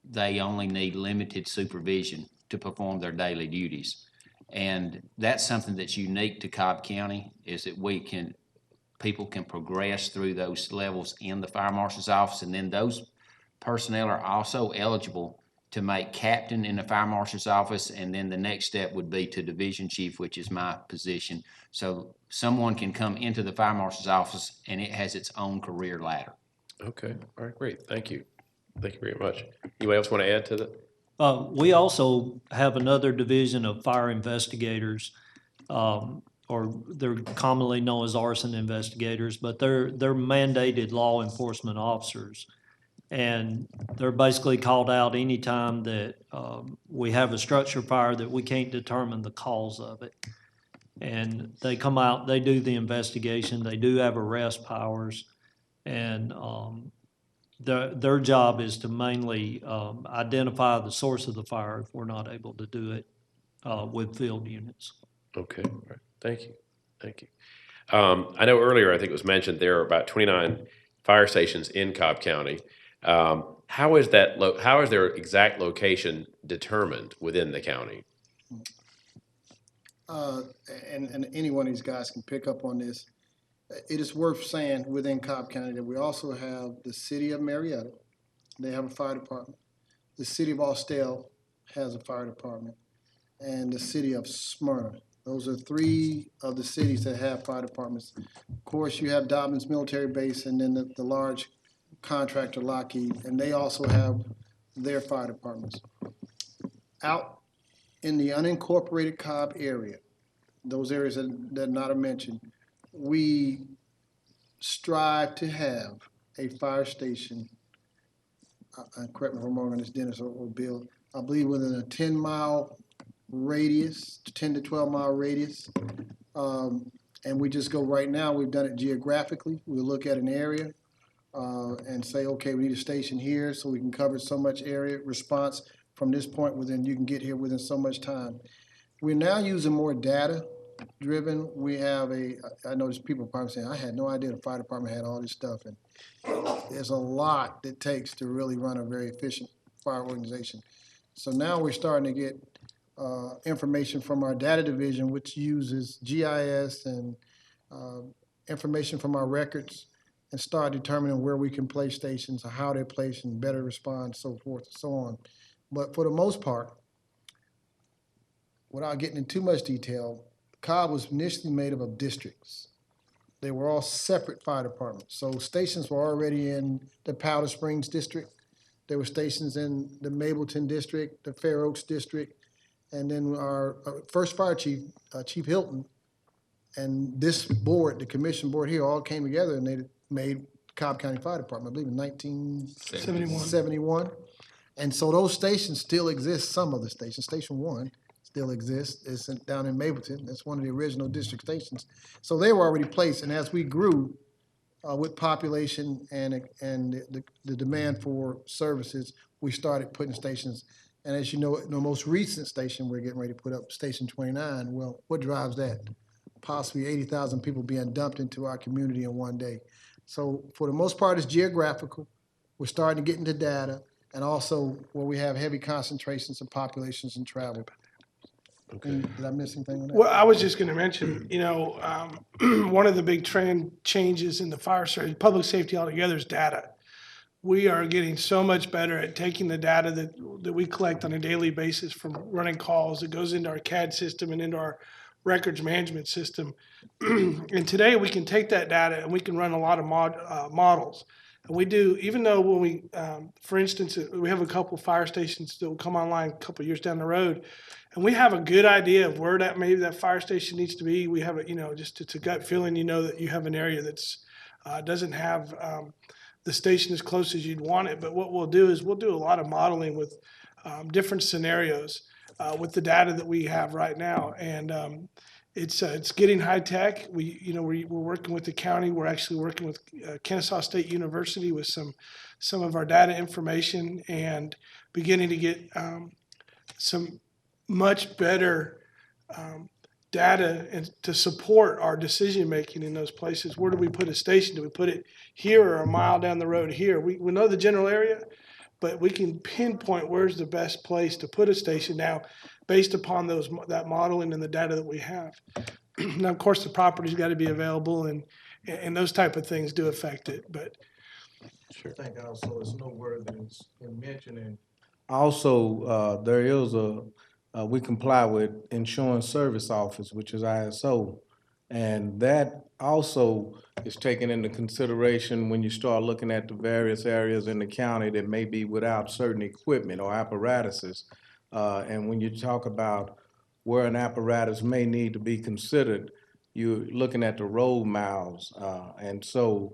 they only need limited supervision to perform their daily duties. And that's something that's unique to Cobb County, is that people can progress through those levels in the fire marshal's office, and then those personnel are also eligible to make captain in the fire marshal's office, and then the next step would be to division chief, which is my position. So someone can come into the fire marshal's office and it has its own career ladder. Okay. All right. Great. Thank you. Thank you very much. Anybody else want to add to that? We also have another division of fire investigators, or they're commonly known as arson investigators, but they're mandated law enforcement officers. And they're basically called out anytime that we have a structure fire that we can't determine the cause of it. And they come out, they do the investigation, they do have arrest powers, and their job is to mainly identify the source of the fire if we're not able to do it with field units. Okay. All right. Thank you. Thank you. I know earlier, I think it was mentioned there are about 29 fire stations in Cobb County. How is their exact location determined within the county? And any one of these guys can pick up on this. It is worth saying within Cobb County that we also have the city of Marietta. They have a fire department. the city of Austell has a fire department, and the city of Smyrna. Those are three of the cities that have fire departments. Of course, you have Dobbins Military Base and then the large contractor Lockheed, and they also have their fire departments. Out in the unincorporated Cobb area, those areas that not are mentioned, we strive to have a fire station, correct me if I'm wrong on this, Dennis or Bill, I believe within a 10-mile radius, 10 to 12-mile radius. And we just go right now, we've done it geographically. We look at an area and say, okay, we need a station here so we can cover so much area response from this point within, you can get here within so much time. We're now using more data driven. We have I noticed people probably saying, I had no idea the fire department had all this stuff. And there's a lot that takes to really run a very efficient fire organization. So now we're starting to get information from our data division, which uses GIS and information from our records, and start determining where we can place stations, or how they're placed, and better respond, so forth and so on. But for the most part, without getting into too much detail, Cobb was initially made up of districts. They were all separate fire departments. So stations were already in the Powder Springs district. There were stations in the Mableton district, the Fair Oaks district, and then our first fire chief, Chief Hilton, and this board, the commission board here, all came together and they made Cobb County Fire Department, I believe in 1971. And so those stations still exist, some of the stations. Station 1 still exists. It's down in Mableton. That's one of the original district stations. So they were already placed, and as we grew with population and the demand for services, we started putting stations. And as you know, the most recent station we're getting ready to put up, Station 29, well, what drives that? Possibly 80,000 people being dumped into our community in one day. So for the most part, it's geographical. We're starting to get into data, and also where we have heavy concentrations of populations and travel. Okay. Did I miss anything on that? Well, I was just going to mention, one of the big trend changes in the fire service, public safety altogether, is data. We are getting so much better at taking the data that we collect on a daily basis from running calls. It goes into our CAD system and into our records management system. And today we can take that data and we can run a lot of models. And we do, even though when we, for instance, we have a couple fire stations that will come online a couple years down the road, and we have a good idea of where maybe that fire station needs to be. We have it's a gut feeling, that you have an area that's doesn't have the station as close as you'd want it. But what we'll do is we'll do a lot of modeling with different scenarios with the data that we have right now. And it's getting high tech. We're working with the county. We're actually working with Kennesaw State University with some of our data information, and beginning to get some much better data and to support our decision making in those places. Where do we put a station? Do we put it here or a mile down the road here? We know the general area, but we can pinpoint where's the best place to put a station now based upon that modeling and the data that we have. Now, of course, the property's got to be available, and those type of things do affect it. But I think also it's noteworthy in mentioning. Also, there is we comply with Insurance Service Office, which is ISO, and that also is taken into consideration when you start looking at the various areas in the county that may be without certain equipment or apparatuses. And when you talk about where an apparatus may need to be considered, you're looking at the road miles. And so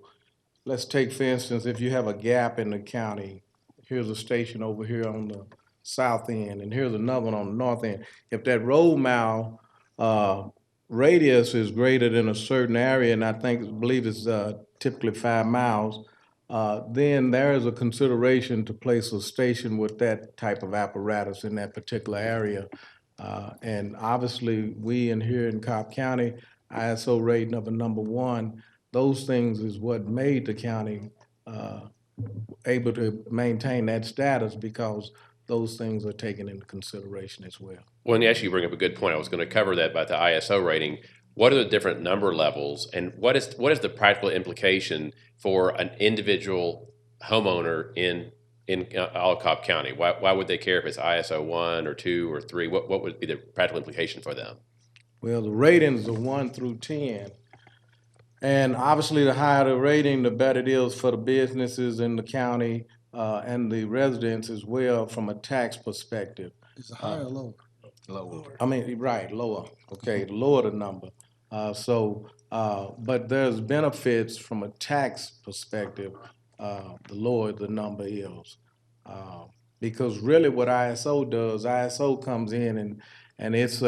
let's take, for instance, if you have a gap in the county, here's a station over here on the south end, and here's another one on the north end. If that road mile radius is greater than a certain area, and I believe it's typically 5 miles, then there is a consideration to place a station with that type of apparatus in that particular area. And obviously, here in Cobb County, ISO rating of a number 1, those things is what made the county able to maintain that status, because those things are taken into consideration as well. Well, and actually you bring up a good point. I was going to cover that about the ISO rating. What are the different number levels, and what is the practical implication for an individual homeowner in in all of Cobb County? Why would they care if it's ISO 1 or 2 or 3? What would be the practical implication for them? Well, the ratings are 1 through 10. And obviously, the higher the rating, the better it is for the businesses in the county and the residents as well from a tax perspective. Is it higher or lower? I mean, right, lower, okay, lower the number. But there's benefits from a tax perspective, the lower the number is. Because really what ISO does, ISO comes in and it's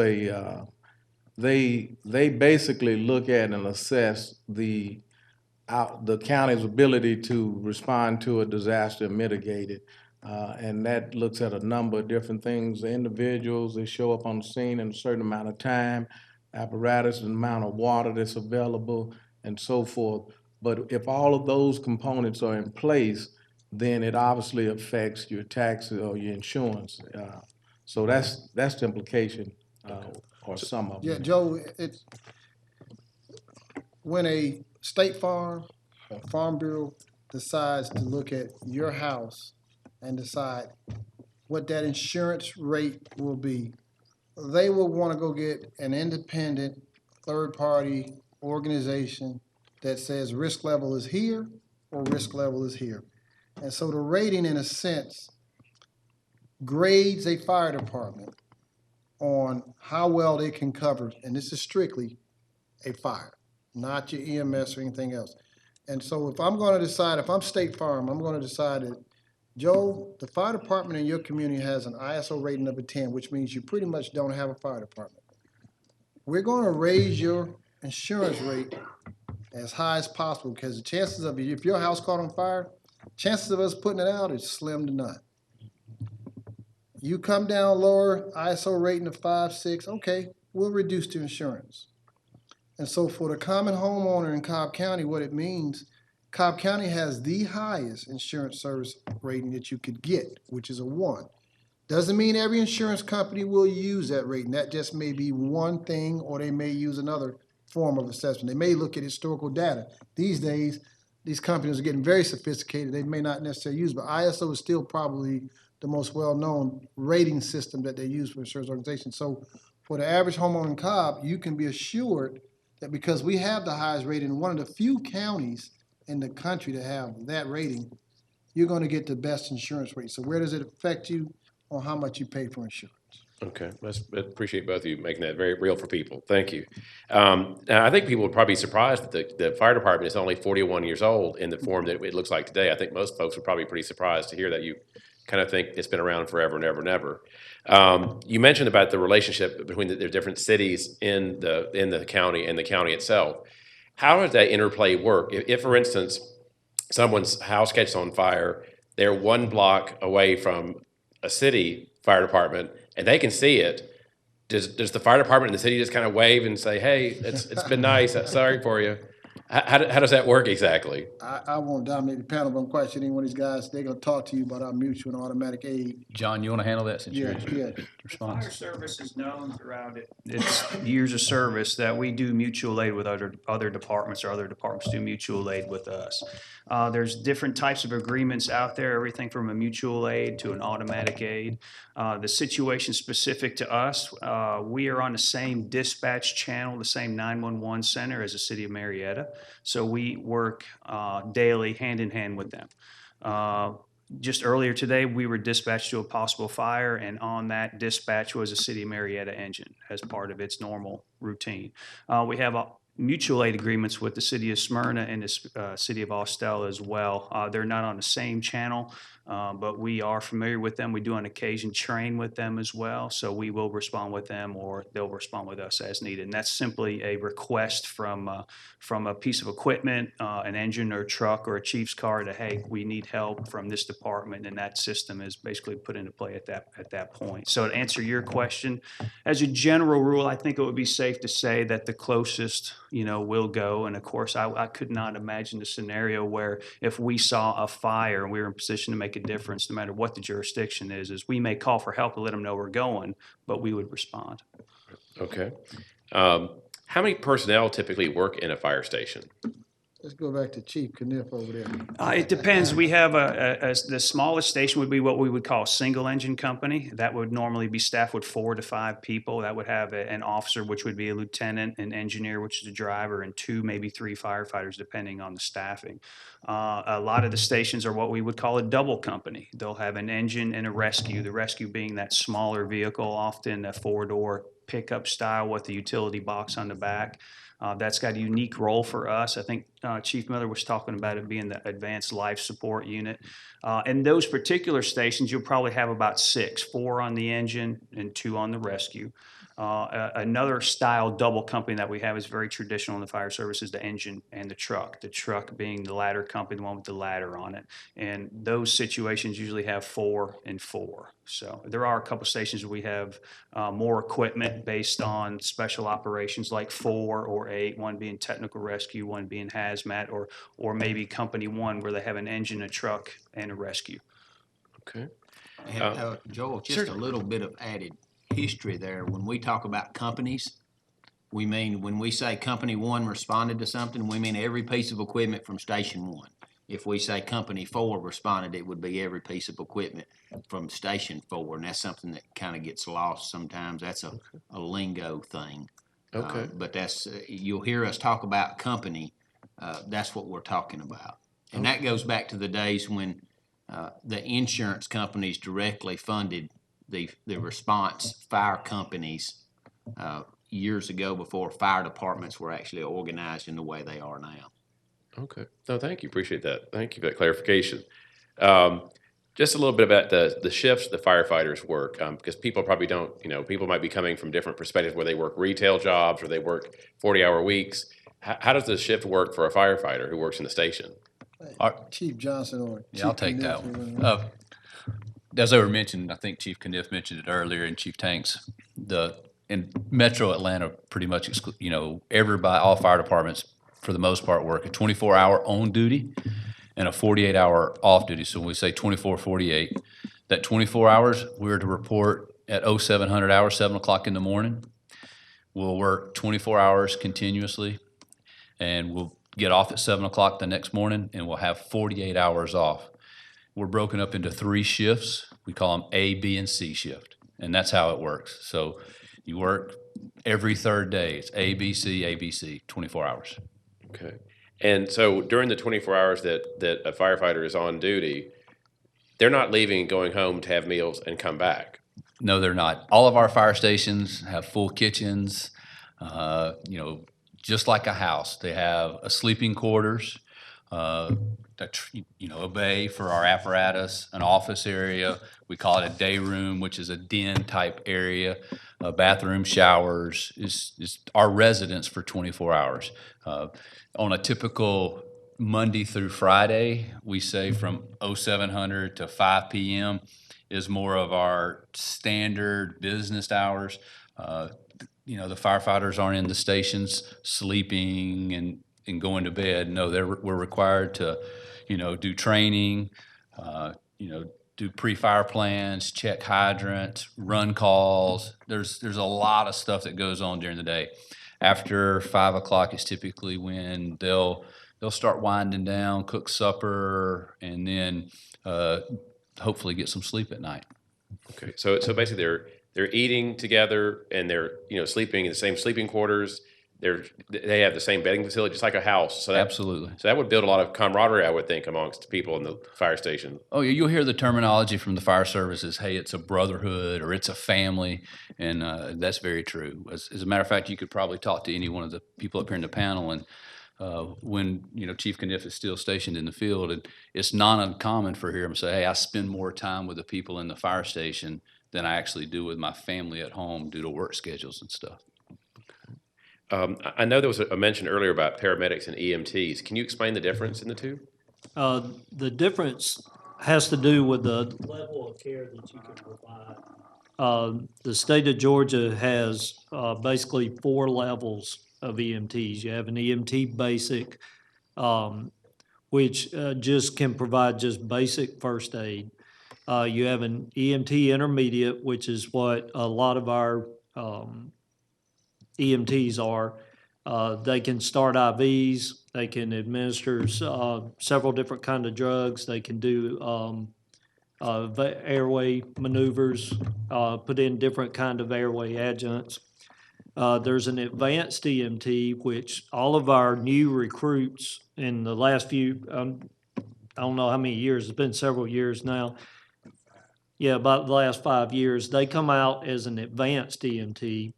they basically look at and assess the county's ability to respond to a disaster and mitigate it. And that looks at a number of different things. The individuals, they show up on the scene in a certain amount of time, apparatus, the amount of water that's available, and so forth. But if all of those components are in place, then it obviously affects your taxes or your insurance. So that's the implication, or some of Yeah, it. Joe, it's, when a State Farm or Farm Bureau decides to look at your house and decide what that insurance rate will be, they will want to go get an independent, third-party organization that says risk level is here or risk level is here. And so the rating, in a sense, grades a fire department on how well they can cover, and this is strictly a fire, not your EMS or anything else. And so if I'm gonna decide, if I'm State Farm, I'm gonna decide that, Joe, the fire department in your community has an ISO rating of a 10, which means you pretty much don't have a fire department. We're gonna raise your insurance rate as high as possible, because the chances of, if your house caught on fire, chances of us putting it out is slim to none. You come down lower, ISO rating of 5, 6, okay, we'll reduce the insurance. And so for the common homeowner in Cobb County, what it means, Cobb County has the highest insurance service rating that you could get, which is a 1. Doesn't mean every insurance company will use that rating. That just may be one thing, or they may use another form of assessment. They may look at historical data. These days, these companies are getting very sophisticated. They may not necessarily use, but ISO is still probably the most well-known rating system that they use for insurance organizations. So for the average homeowner in Cobb, you can be assured that because we have the highest rating, one of the few counties in the country to have that rating, you're going to get the best insurance rate. So where does it affect you on how much you pay for insurance? Okay, I appreciate both of you making that very real for people. Thank you. Now, I think people would probably be surprised that the fire department is only 41 years old in the form that it looks like today. I think most folks would probably be pretty surprised to hear that. You kind of think it's been around forever and ever and ever. You mentioned about the relationship between the different cities in the county and the county itself. How does that interplay work? If, for instance, someone's house catches on fire, they're 1 block away from a city fire department, and they can see it. Does the fire department in the city just kind of wave and say, "Hey, it's been nice. Sorry for you"? How does that work exactly? I won't dominate the panel, but I'm quite sure any one of these guys, they're going to talk to you about our mutual and automatic aid. John, you want to handle that since you're Yeah. Fire response? service is known throughout its years of service that we do mutual aid with other departments, or other departments do mutual aid with us. There's different types of agreements out there, everything from a mutual aid to an automatic aid. The situation specific to us, we are on the same dispatch channel, the same 911 center as the city of Marietta. So we work daily hand in hand with them. Just earlier today, we were dispatched to a possible fire, and on that dispatch was a City of Marietta engine as part of its normal routine. We have mutual aid agreements with the City of Smyrna and the City of Austell as well. They're not on the same channel, but we are familiar with them. We do on occasion train with them as well, so we will respond with them, or they'll respond with us as needed. And that's simply a request from a piece of equipment, an engine or a truck or a chief's car to, hey, we need help from this department, and that system is basically put into play at that point. So to answer your question, as a general rule, I think it would be safe to say that the closest, will go. And of course, I could not imagine a scenario where if we saw a fire and we were in position to make a difference, no matter what the jurisdiction is we may call for help and let them know we're going, but we would respond. Okay. How many personnel typically work in a fire station? Let's go back to Chief Kniff over there. It depends. We have the smallest station would be what we would call a single engine company. That would normally be staffed with 4 to 5 people. That would have an officer, which would be a lieutenant, an engineer, which is a driver, and 2, maybe 3 firefighters, depending on the staffing. A lot of the stations are what we would call a double company. They'll have an engine and a rescue, the rescue being that smaller vehicle, often a 4-door pickup style with the utility box on the back. That's got a unique role for us. I think Chief Miller was talking about it being the advanced life support unit. In those particular stations, you'll probably have about 6, 4 on the engine and 2 on the rescue. Another style double company that we have is very traditional in the fire service is the engine and the truck. The truck being the ladder company, the one with the ladder on it. And those situations usually have 4 and 4. So there are a couple stations where we have more equipment based on special operations like 4 or 8, one being technical rescue, one being hazmat, or maybe company 1 where they have an engine, a truck, and a rescue. Okay. Joel, just a little bit of added history there. When we talk about companies, we mean, when we say company 1 responded to something, we mean every piece of equipment from station 1. If we say company 4 responded, it would be every piece of equipment from station 4, and that's something that kind of gets lost sometimes. That's a lingo thing. Okay. But that's, you'll hear us talk about company, that's what we're talking about. And that goes back to the days when the insurance companies directly funded the response fire companies years ago, before fire departments were actually organized in the way they are now. Okay. No, thank you. Appreciate that. Thank you for that clarification. Just a little bit about the shifts the firefighters work, because people probably don't, people might be coming from different perspectives where they work retail jobs or they work 40-hour weeks. How does the shift work for a firefighter who works in the station? Chief Johnson or Chief Yeah, I'll take Kniff, that one. As I mentioned, I think Chief Kniff mentioned it earlier, and Chief Tanks, in Metro Atlanta, pretty much, everybody, all fire departments, for the most part, work a 24-hour on duty and a 48-hour off duty. So when we say 24, 48, that 24 hours, we're to report at 0700 hours, 7 o'clock in the morning. We'll work 24 hours continuously, and we'll get off at 7 o'clock the next morning, and we'll have 48 hours off. We're broken up into 3 shifts. We call them A, B, and C shift, and that's how it works. So you work every third day. It's A, B, C, 24 hours. Okay. And so during the 24 hours that a firefighter is on duty, they're not leaving and going home to have meals and come back. No, they're not. All of our fire stations have full kitchens, just like a house. They have a sleeping quarters, a bay for our apparatus, an office area. We call it a day room, which is a den type area. Bathroom, showers is our residence for 24 hours. On a typical Monday through Friday, we say from 0700 to 5 p.m. is more of our standard business hours. The firefighters aren't in the stations sleeping and going to bed. No, we're required to, do training, do pre-fire plans, check hydrants, run calls. There's a lot of stuff that goes on during the day. After 5 o'clock is typically when they'll start winding down, cook supper, and then hopefully get some sleep at night. Okay. So basically they're eating together and they're sleeping in the same sleeping quarters. They have the same bedding facility, just like a house. So Absolutely. So that would build a lot of camaraderie, I would think, amongst people in the fire station. Oh, yeah, you'll hear the terminology from the fire services, hey, it's a brotherhood or it's a family, and that's very true. As a matter of fact, you could probably talk to any one of the people up here in the panel, and when Chief Kniff is still stationed in the field, and it's not uncommon for him to say, hey, I spend more time with the people in the fire station than I actually do with my family at home due to work schedules and stuff. I know there was a mention earlier about paramedics and EMTs. Can you explain the difference in the two? The difference has to do with the level of care that you can provide. The state of Georgia has basically 4 levels of EMTs. You have an EMT basic, which just can provide just basic first aid. You have an EMT intermediate, which is what a lot of our EMTs are. They can start IVs, They can administer several different kind of drugs. They can do airway maneuvers, put in different kind of airway adjuncts. There's an advanced EMT, which all of our new recruits in the last few, I don't know how many years, it's been several years now. Yeah, about the last 5 years, they come out as an advanced EMT.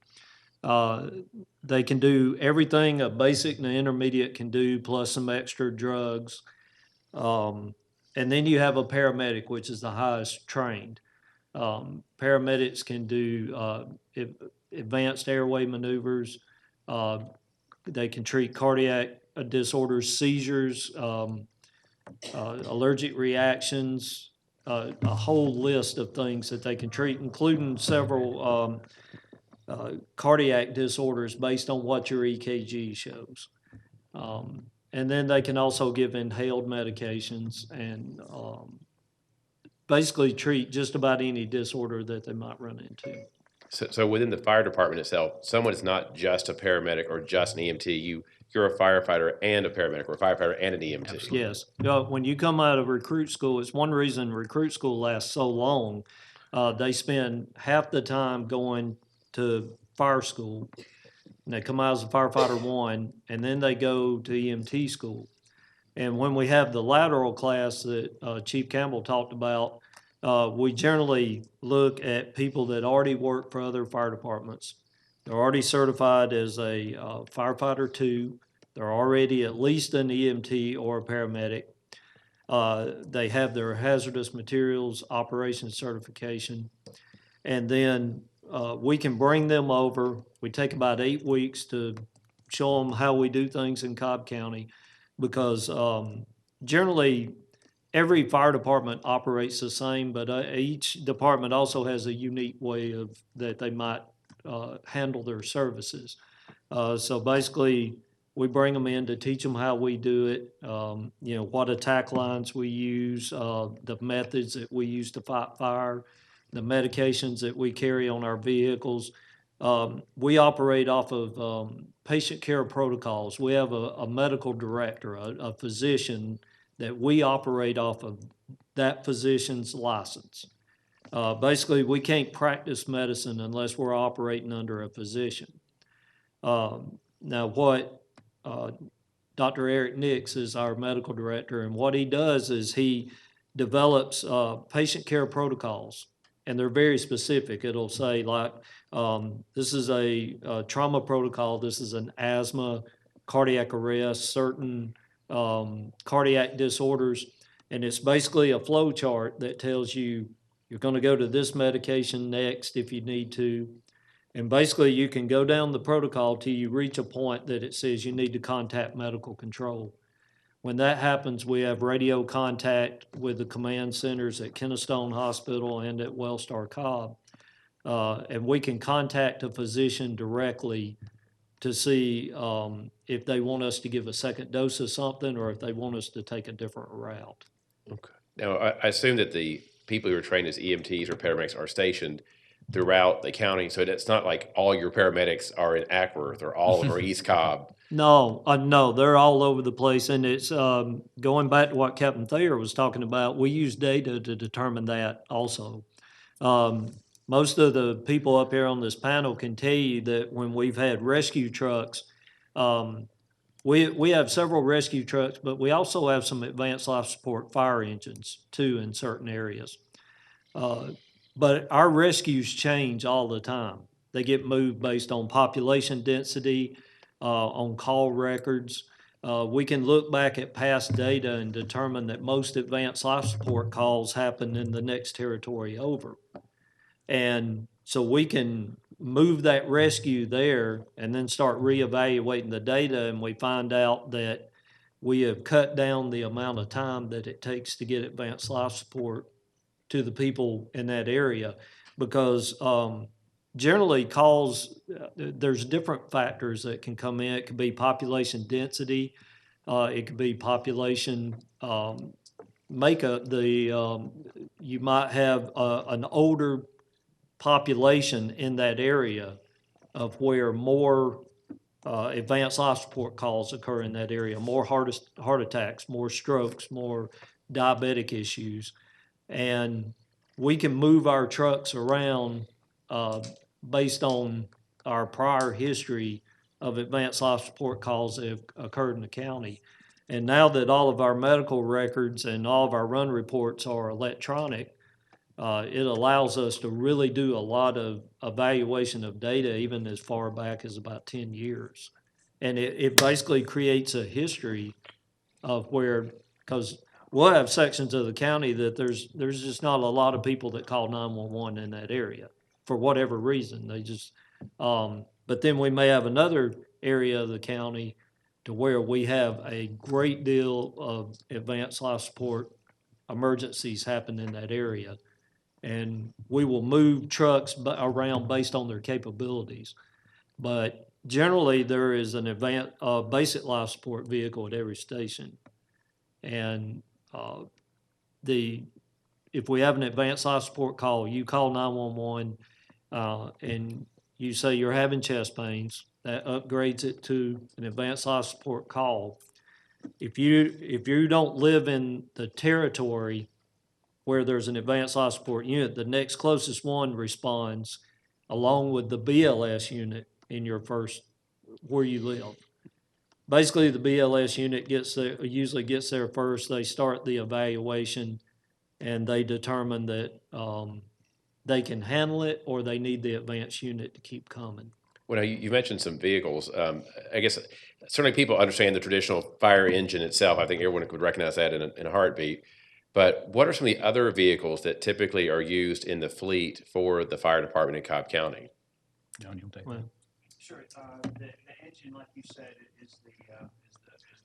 They can do everything a basic and an intermediate can do, plus some extra drugs. And then you have a paramedic, which is the highest trained. Paramedics can do advanced airway maneuvers. They can treat cardiac disorders, seizures, allergic reactions, a whole list of things that they can treat, including several cardiac disorders based on what your EKG shows. And then they can also give inhaled medications and basically treat just about any disorder that they might run into. So within the fire department itself, someone is not just a paramedic or just an EMT. You're a firefighter and a paramedic, or a firefighter and an EMT. Yes. When you come out of recruit school, it's one reason recruit school lasts so long. They spend half the time going to fire school, and they come out as a firefighter 1, and then they go to EMT school. And when we have the lateral class that Chief Campbell talked about, we generally look at people that already work for other fire departments. They're already certified as a firefighter 2. They're already at least an EMT or a paramedic. They have their hazardous materials operation certification. And then we can bring them over. We take about 8 weeks to show them how we do things in Cobb County, because generally every fire department operates the same, but each department also has a unique way that they might handle their services. So basically, we bring them in to teach them how we do it, what attack lines we use, the methods that we use to fight fire, the medications that we carry on our vehicles. We operate off of patient care protocols. We have a medical director, a physician, that we operate off of that physician's license. Basically, we can't practice medicine unless we're operating under a physician. Now, what Dr. Eric Nix is our medical director, and what he does is he develops patient care protocols, and they're very specific. It'll say, like, this is a trauma protocol, this is an asthma, cardiac arrest, certain cardiac disorders, and it's basically a flow chart that tells you you're going to go to this medication next if you need to. And basically, you can go down the protocol till you reach a point that it says you need to contact medical control. When that happens, we have radio contact with the command centers at Kennestone Hospital and at Wellstar Cobb. And we can contact a physician directly to see if they want us to give a second dose of something or if they want us to take a different route. Okay. Now, I assume that the people who are trained as EMTs or paramedics are stationed throughout the county, so it's not like all your paramedics are in Ackworth or all of them are East Cobb. No, they're all over the place, and it's going back to what Captain Thayer was talking about. We use data to determine that also. Most of the people up here on this panel can tell you that when we've had rescue trucks, we have several rescue trucks, but we also have some advanced life support fire engines too in certain areas. But our rescues change all the time. They get moved based on population density, on call records. We can look back at past data and determine that most advanced life support calls happen in the next territory over. And so we can move that rescue there and then start reevaluating the data, and we find out that we have cut down the amount of time that it takes to get advanced life support to the people in that area, because generally calls, there's different factors that can come in. It could be population density, it could be population makeup. You might have an older population in that area of where more advanced life support calls occur in that area, more heart attacks, more strokes, more diabetic issues. And we can move our trucks around based on our prior history of advanced life support calls that have occurred in the county. And now that all of our medical records and all of our run reports are electronic, it allows us to really do a lot of evaluation of data, even as far back as about 10 years. And it basically creates a history of where, because we'll have sections of the county that there's just not a lot of people that call 911 in that area for whatever reason. They just, but then we may have another area of the county to where we have a great deal of advanced life support emergencies happen in that area. And we will move trucks around based on their capabilities. But generally, there is an basic life support vehicle at every station. And if we have an advanced life support call, you call 911 and you say you're having chest pains, that upgrades it to an advanced life support call. If you don't live in the territory where there's an advanced life support unit, the next closest one responds along with the BLS unit in your where you live. Basically, the BLS unit usually gets there first. They start the evaluation and they determine that they can handle it or they need the advanced unit to keep coming. Well, now, you mentioned some vehicles. I guess certainly people understand the traditional fire engine itself. I think everyone could recognize that in a heartbeat. But what are some of the other vehicles that typically are used in the fleet for the fire department in Cobb County? John, you'll take Well, Sure. The engine, like you said, is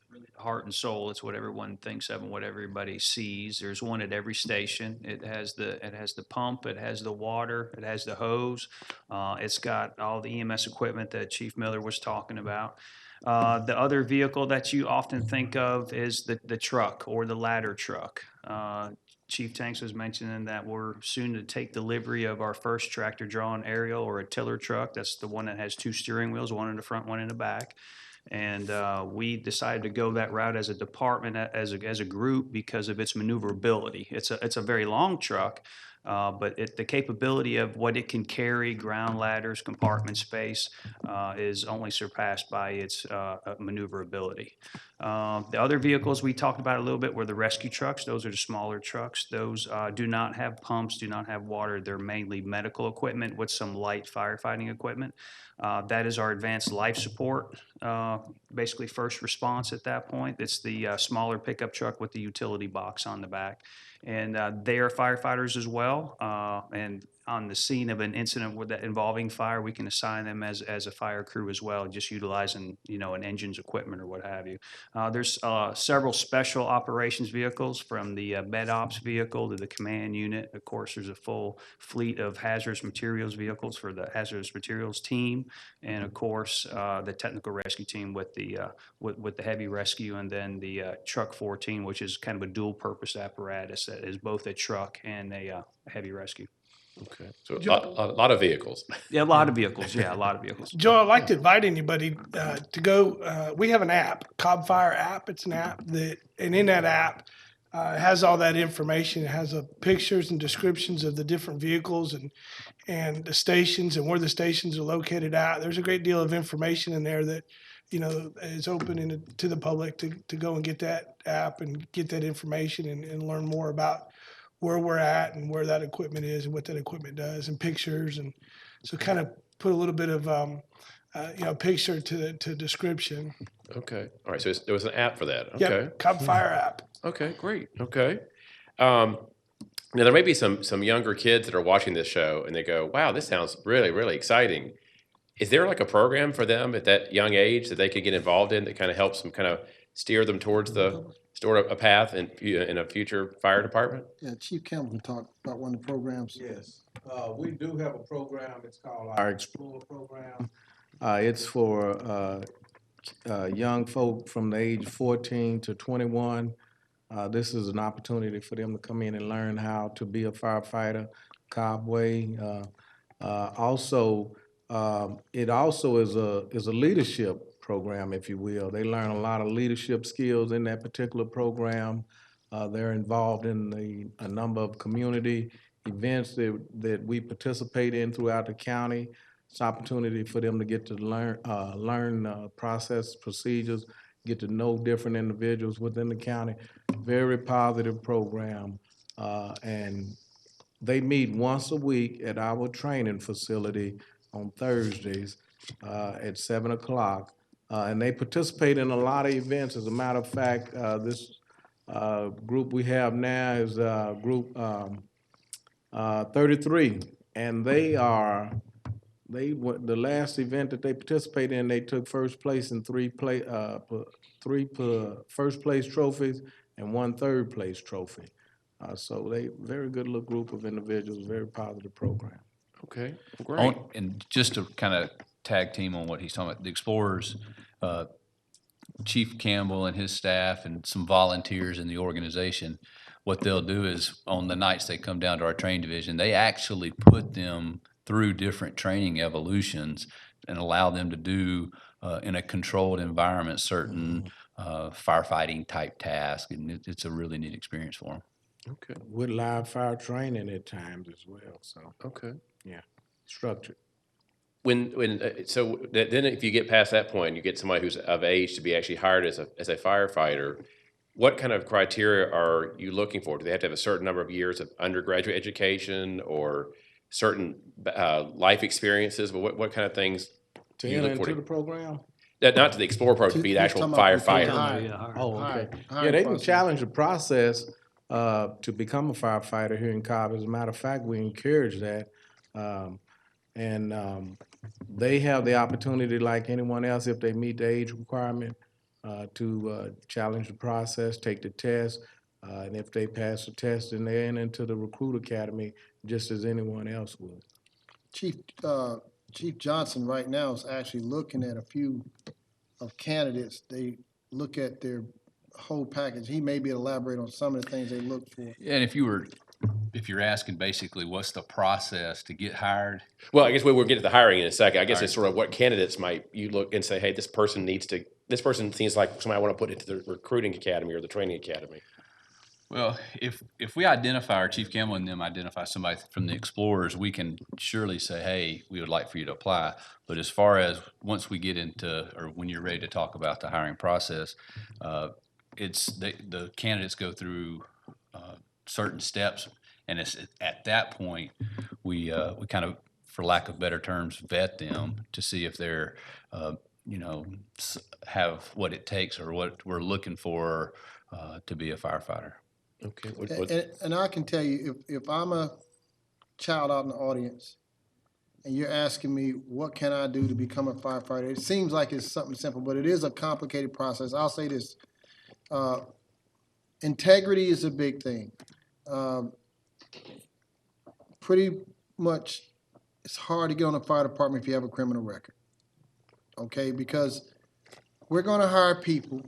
really the heart and soul. It's what everyone thinks of and what everybody sees. There's one at every station. It has the pump, it has the water, it has the hose. It's got all the EMS equipment that Chief Miller was talking about. The other vehicle that you often think of is the truck or the ladder truck. Chief Tanks was mentioning that we're soon to take delivery of our first tractor-drawn aerial or a tiller truck. That's the one that has two steering wheels, one in the front, one in the back. And we decided to go that route as a department, as a group, because of its maneuverability. It's a very long truck, but the capability of what it can carry, ground ladders, compartment space, is only surpassed by its maneuverability. The other vehicles we talked about a little bit were the rescue trucks. Those are the smaller trucks. Those do not have pumps, do not have water. They're mainly medical equipment with some light firefighting equipment. That is our advanced life support, basically first response at that point. It's the smaller pickup truck with the utility box on the back. And they are firefighters as well. And on the scene of an incident involving fire, we can assign them as a fire crew as well, just utilizing, an engine's equipment or what have you. There's several special operations vehicles, from the med ops vehicle to the command unit. Of course, there's a full fleet of hazardous materials vehicles for the hazardous materials team, and of course, the technical rescue team with the heavy rescue, and then the truck 14, which is kind of a dual purpose apparatus that is both a truck and a heavy rescue. Okay, so a lot of vehicles. Yeah, a lot of vehicles. Yeah, a lot of vehicles. Joe, I'd like to invite anybody to go. We have an app, Cobb Fire app. It's an app and in that app, it has all that information. It has pictures and descriptions of the different vehicles and the stations and where the stations are located at. There's a great deal of information in there that, is open to the public to go and get that app and get that information and learn more about where we're at and where that equipment is and what that equipment does, and pictures. And so kind of put a little bit of, picture to description. Okay, all right, so there was an app for that. Okay. Yep, Cobb Fire app. Okay, great. Okay. Now, there may be some younger kids that are watching this show and they go, wow, this sounds really, really exciting. Is there like a program for them at that young age that they could get involved in that kind of helps them kind of steer them towards a path in a future fire department? Yeah, Chief Campbell can talk about one of the programs. Yes, we do have a program. It's called our Explorer program. It's for young folk from the age 14 to 21. This is an opportunity for them to come in and learn how to be a firefighter, Cobb way. Also, It also is a leadership program, if you will. They learn a lot of leadership skills in that particular program. They're involved in a number of community events that we participate in throughout the county. It's an opportunity for them to get to learn process, procedures, get to know different individuals within the county. Very positive program. And they meet once a week at our training facility on Thursdays at 7 o'clock. And they participate in a lot of events. As a matter of fact, this group we have now is group 33. And the last event that they participated in, they took first place in three first place trophies and 1 third place trophy. So they very good little group of individuals, very positive program. Okay, well, great. And just to kind of tag team on what he's talking about, the Explorers, Chief Campbell and his staff and some volunteers in the organization, what they'll do is on the nights they come down to our training division, they actually put them through different training evolutions and allow them to do in a controlled environment certain firefighting type tasks. And it's a really neat experience for them. Okay, With live fire training at times as well, so, okay. yeah, structured. So then if you get past that point, you get somebody who's of age to be actually hired as a firefighter, what kind of criteria are you looking for? Do they have to have a certain number of years of undergraduate education or certain life experiences? What kind of things To do you enter look for? into the program? Not to the Explorer program, to be the He's actual talking about before firefighter. hire. Yeah, hire. Oh, okay. Hire- Yeah, hiring they can process. challenge the process to become a firefighter here in Cobb. As a matter of fact, we encourage that. They have the opportunity, like anyone else, if they meet the age requirement, to challenge the process, take the test. And if they pass the test, then they're into the recruit academy, just as anyone else would. Chief Johnson right now is actually looking at a few of candidates. They look at their whole package. He may be able to elaborate on some of the things they look for. Yeah, and if you're asking basically what's the process to get hired, Well, I guess we'll get to the hiring in a second. I guess it's sort of what candidates might you look and say, hey, this person seems like somebody I want to put into the recruiting academy or the training academy. well, if we identify, or Chief Campbell and them identify somebody from the Explorers, we can surely say, hey, we would like for you to apply. But as far as once we get into, or when you're ready to talk about the hiring process, it's the candidates go through certain steps, and it's at that point we kind of, for lack of better terms, vet them to see if they're have what it takes or what we're looking for to be a firefighter. Okay. And I can tell you, if I'm a child out in the audience and you're asking me, what can I do to become a firefighter? It seems like it's something simple, but it is a complicated process. I'll say this. Integrity is a big thing. Pretty much, it's hard to get on the fire department if you have a criminal record. Okay, because we're gonna hire people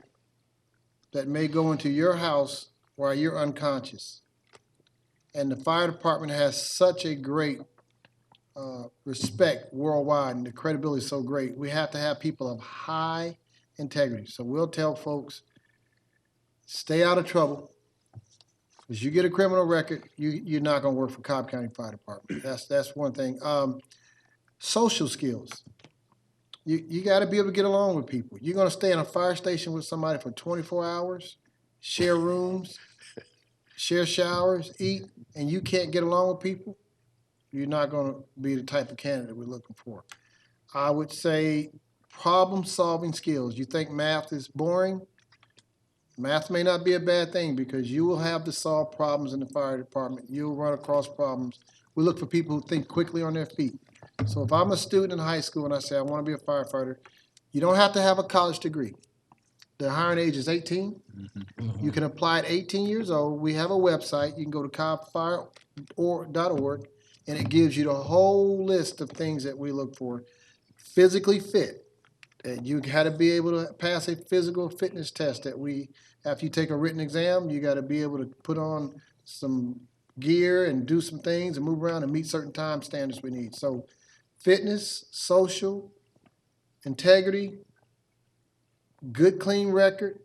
that may go into your house while you're unconscious. And the fire department has such a great respect worldwide, and the credibility is so great. We have to have people of high integrity. So we'll tell folks, stay out of trouble. Because you get a criminal record, you're not gonna work for Cobb County Fire Department. That's one thing. Social skills. You gotta be able to get along with people. You're gonna stay in a fire station with somebody for 24 hours, share rooms, share showers, eat, and you can't get along with people, you're not gonna be the type of candidate we're looking for. I would say problem-solving skills. You think math is boring? Math may not be a bad thing because you will have to solve problems in the fire department. You'll run across problems. We look for people who think quickly on their feet. So if I'm a student in high school and I say I want to be a firefighter, you don't have to have a college degree. The hiring age is 18. You can apply at 18 years old. We have a website. You can go to cobbfire.org, and it gives you the whole list of things that we look for. Physically fit. You got to be able to pass a physical fitness test that after you take a written exam, you got to be able to put on some gear and do some things and move around and meet certain time standards we need. So fitness, social, integrity, good clean record,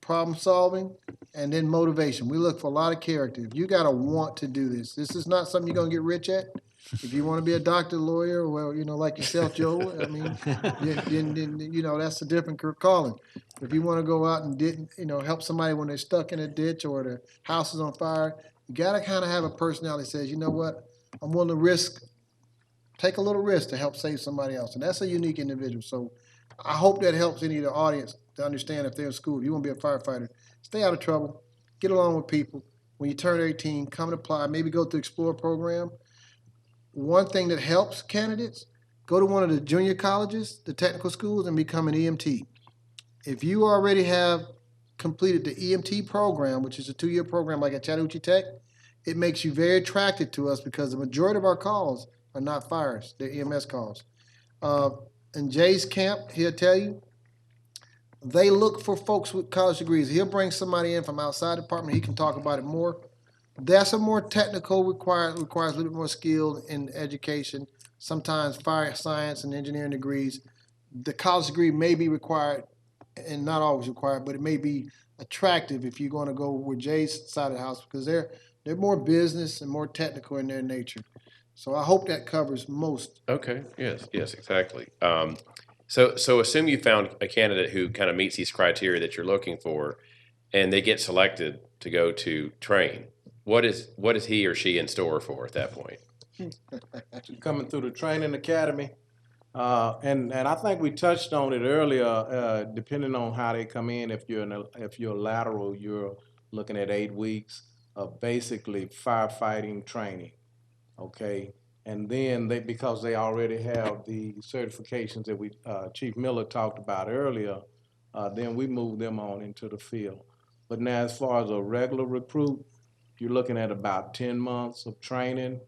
problem solving, and then motivation. We look for a lot of character. You gotta want to do this. This is not something you're gonna get rich at. If you wanna be a doctor, lawyer, well, like yourself, Joe, I mean, then, that's a different calling. If you wanna go out and help somebody when they're stuck in a ditch or the house is on fire, you gotta kinda have a personality that says, you know what, I'm willing to take a little risk to help save somebody else. And that's a unique individual. So I hope that helps any of the audience to understand if they're in school. If you want to be a firefighter, stay out of trouble, get along with people. When you turn 18, come and apply, maybe go to the Explore program. One thing that helps candidates, go to one of the junior colleges, the technical schools, and become an EMT. If you already have completed the EMT program, which is a 2-year program like at Chattahoochee Tech, it makes you very attracted to us because the majority of our calls are not fires, they're EMS calls. In Jay's camp, he'll tell you, they look for folks with college degrees. He'll bring somebody in from outside the department, he can talk about it more. That's a more technical, requires a little bit more skill in education. Sometimes fire science and engineering degrees. The college degree may be required, and not always required, but it may be attractive if you're going to go with Jay's side of the house because they're more business and more technical in their nature. So I hope that covers most. Okay, yes, exactly. So assume you found a candidate who kind of meets these criteria that you're looking for, and they get selected to go to train. What is he or she in store for at that point? Coming through the training academy. And I think we touched on it earlier, depending on how they come in, if you're lateral, you're looking at 8 weeks of basically firefighting training, okay? And then because they already have the certifications that Chief Miller talked about earlier, then we move them on into the field. But now as far as a regular recruit, you're looking at about 10 months of training.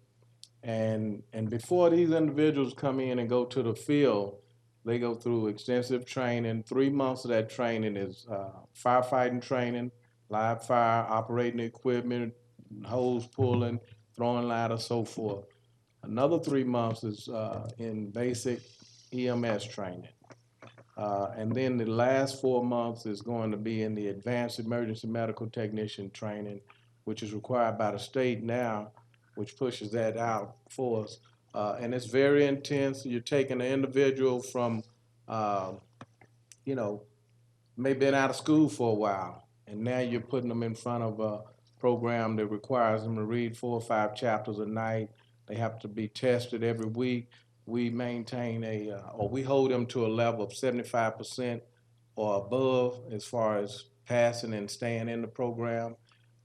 And before these individuals come in and go to the field, they go through extensive training. 3 months of that training is firefighting training, live fire, operating equipment, hose pulling, throwing ladder, so forth. Another 3 months is in basic EMS training. And then the last 4 months is going to be in the advanced emergency medical technician training, which is required by the state now, which pushes that out for us. And it's very intense. You're taking an individual from, maybe been out of school for a while, and now you're putting them in front of a program that requires them to read 4 or 5 chapters a night. They have to be tested every week. We maintain we hold them to a level of 75% or above as far as passing and staying in the program.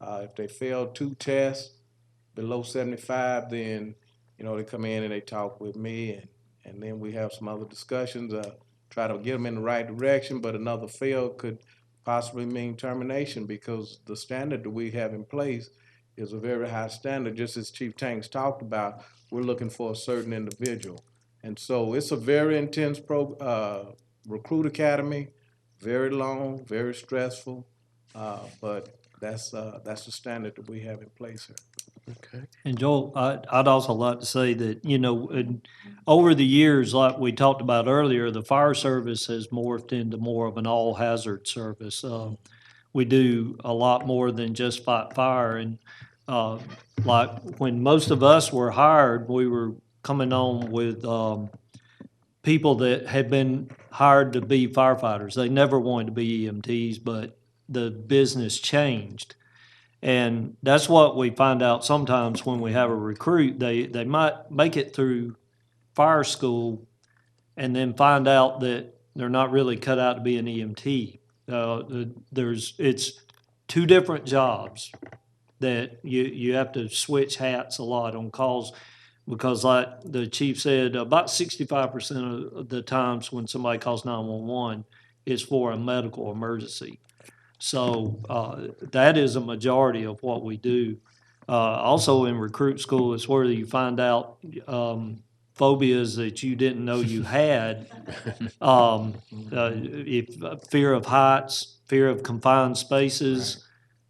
If they fail 2 tests below 75, then, they come in and they talk with me, and then we have some other discussions, try to get them in the right direction, but another fail could possibly mean termination because the standard that we have in place is a very high standard. Just as Chief Tanks talked about, we're looking for a certain individual. And so it's a very intense recruit academy, very long, very stressful, but that's the standard that we have in place here. Okay. And Joel, I'd also like to say that, over the years, like we talked about earlier, the fire service has morphed into more of an all-hazard service. We do a lot more than just fight fire. And like when most of us were hired, we were coming on with people that had been hired to be firefighters. They never wanted to be EMTs, but the business changed. And that's what we find out sometimes when we have a recruit. They might make it through fire school and then find out that they're not really cut out to be an EMT. It's 2 different jobs that you have to switch hats a lot on calls because like the chief said, about 65% of the times when somebody calls 911 is for a medical emergency. So that is a majority of what we do. Also in recruit school, it's where you find out phobias that you didn't know you had. Fear of heights, fear of confined spaces,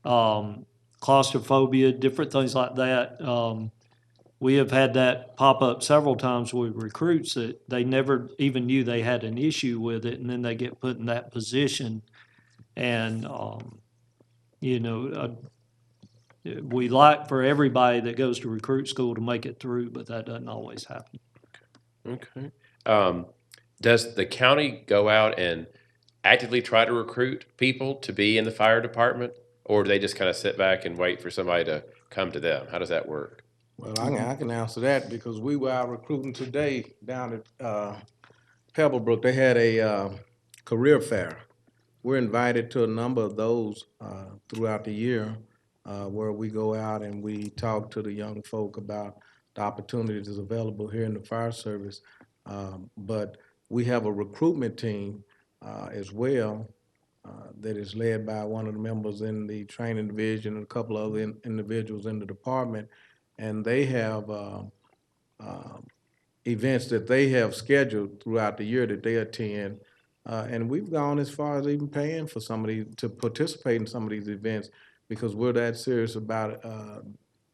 claustrophobia, different things like that. we have had that pop up several times with recruits that they never even knew they had an issue with it, and then they get put in that position. And, you know, we like for everybody that goes to recruit school to make it through, but that doesn't always happen. Okay. Does the county go out and actively try to recruit people to be in the fire department? Or do they just kind of sit back and wait for somebody to come to them? How does that work? Well, I can answer that because we were out recruiting today down at Pebblebrook. They had a career fair. We're invited to a number of those throughout the year where we go out and we talk to the young folk about the opportunities available here in the fire service. But we have a recruitment team as well that is led by one of the members in the training division and a couple of other individuals in the department. And they have events that they have scheduled throughout the year that they attend. And we've gone as far as even paying for somebody to participate in some of these events because we're that serious about